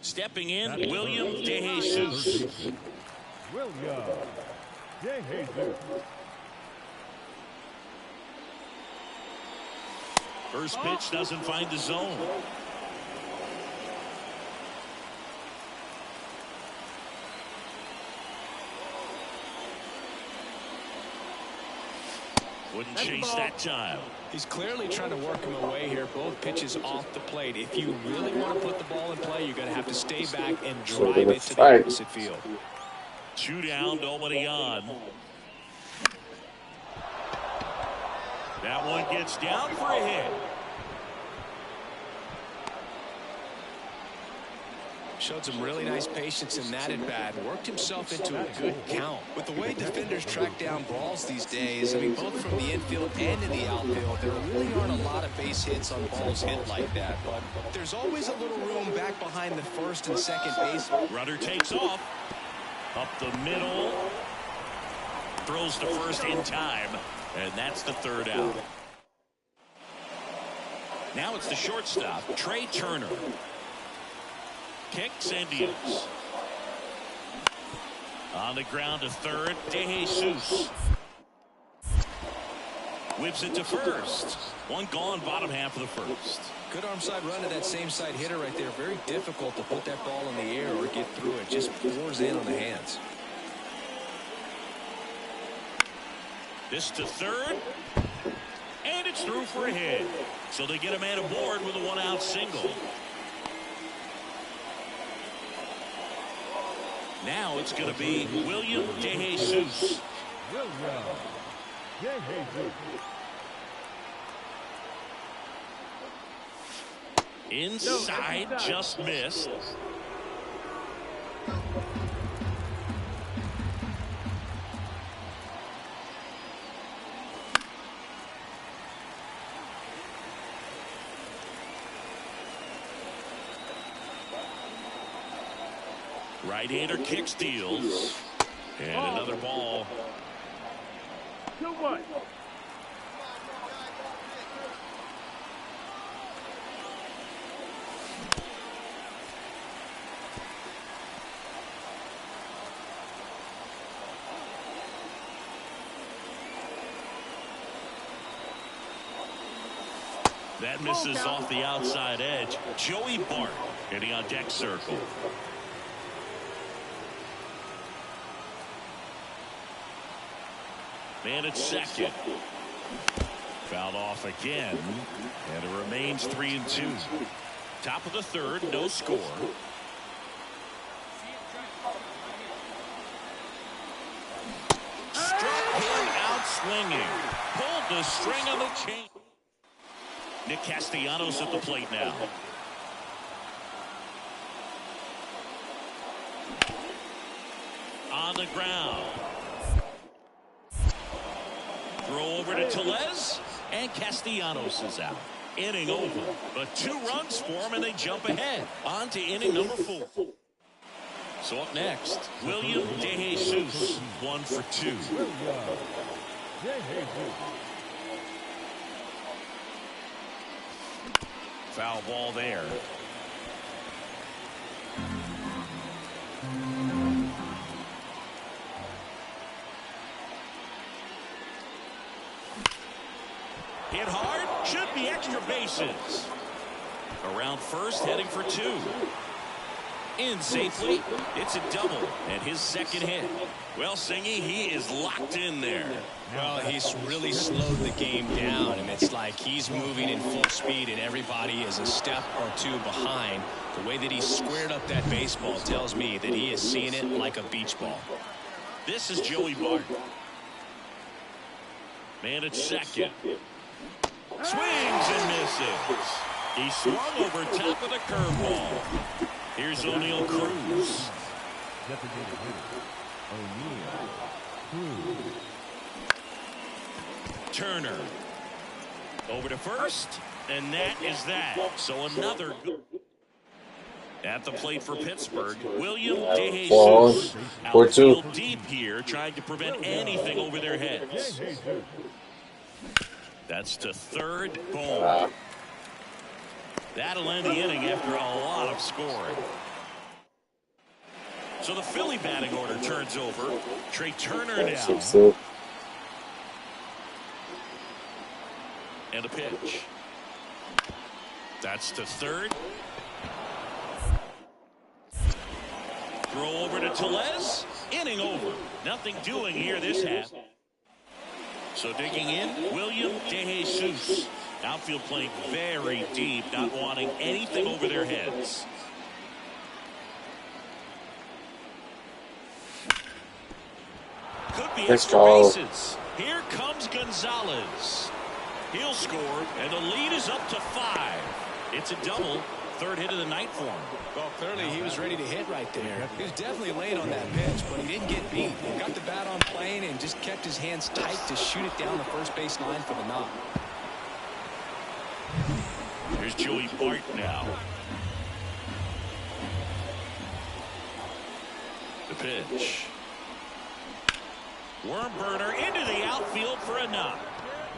Stepping in, William DeJesus. William DeJesus. First pitch doesn't find the zone. Wouldn't chase that time. He's clearly trying to work him away here. Both pitches off the plate. If you really want to put the ball in play, you're going to have to stay back and drive it to the opposite field. 2 down, nobody on. That one gets down for a hit. Showed some really nice patience in that at bat. Worked himself into a good count. With the way defenders track down balls these days, I mean, both from the infield and in the outfield, there really aren't a lot of base hits on balls hit like that. But there's always a little room back behind the first and second base. Runner takes off. Up the middle. Throws to first in time. And that's the third out. Now it's the shortstop, Trey Turner. Kicks and deals. On the ground to third, DeJesus. Whips it to first. One gone, bottom half of the first. Good arm side run to that same side hitter right there. Very difficult to put that ball in the air or get through it. Just pours in on the hands. This to third. And it's through for a hit. So they get a man aboard with a one-out single. Now it's going to be William DeJesus. Inside, just missed. Right-hander kicks, deals. And another ball. 2-1. That misses off the outside edge. Joey Bart hitting on deck circle. Man at second. Fouled off again. And it remains 3-2. Top of the third, no score. Struck him out swinging. Pulled the string on the chain. Nick Castellanos at the plate now. On the ground. Throw over to Tellez, and Castellanos is out. Inning over, but 2 runs for him, and they jump ahead. On to inning number 4. So up next, William DeJesus, 1 for 2. Foul ball there. Hit hard, should be extra bases. Around first, heading for 2. In safely, it's a double, and his second hit. Well, Singy, he is locked in there. Well, he's really slowed the game down, and it's like he's moving in full speed, and everybody is a step or 2 behind. The way that he squared up that baseball tells me that he is seeing it like a beach ball. This is Joey Bart. Man at second. Swings and misses. He swung over top of the curveball. Here's O'Neal Cruz. Turner. Over to first. And that is that. So another good. At the plate for Pittsburgh, William DeJesus. Outfield deep here, trying to prevent anything over their heads. That's to third. Boom. That'll end the inning after a lot of scoring. So the Philly batting order turns over. Trey Turner now. And a pitch. That's to third. Throw over to Tellez. Inning over. Nothing doing here this half. So digging in, William DeJesus. Outfield playing very deep, not wanting anything over their heads. Could be extra bases. Here comes Gonzalez. He'll score, and the lead is up to 5. It's a double, third hit of the night for him. Well, clearly he was ready to hit right there. He was definitely late on that pitch, but he didn't get beat. He got the bat on plane and just kept his hands tight to shoot it down the first base line for the knock. Here's Joey Bart now. The pitch. Worm burner into the outfield for a knock.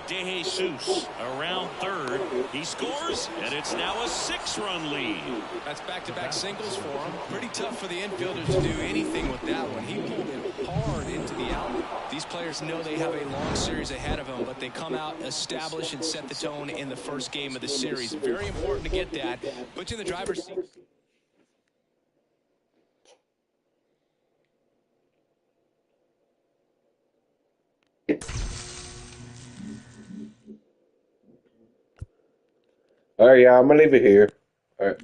DeJesus around third. He scores, and it's now a 6-run lead. That's back-to-back singles for him. Pretty tough for the infielders to do anything with that one. He pulled it hard into the outlet. These players know they have a long series ahead of them, but they come out, establish, and set the tone in the first game of the series. Very important to get that. Put you in the driver's seat. All right, yeah, I'm gonna leave it here. All right.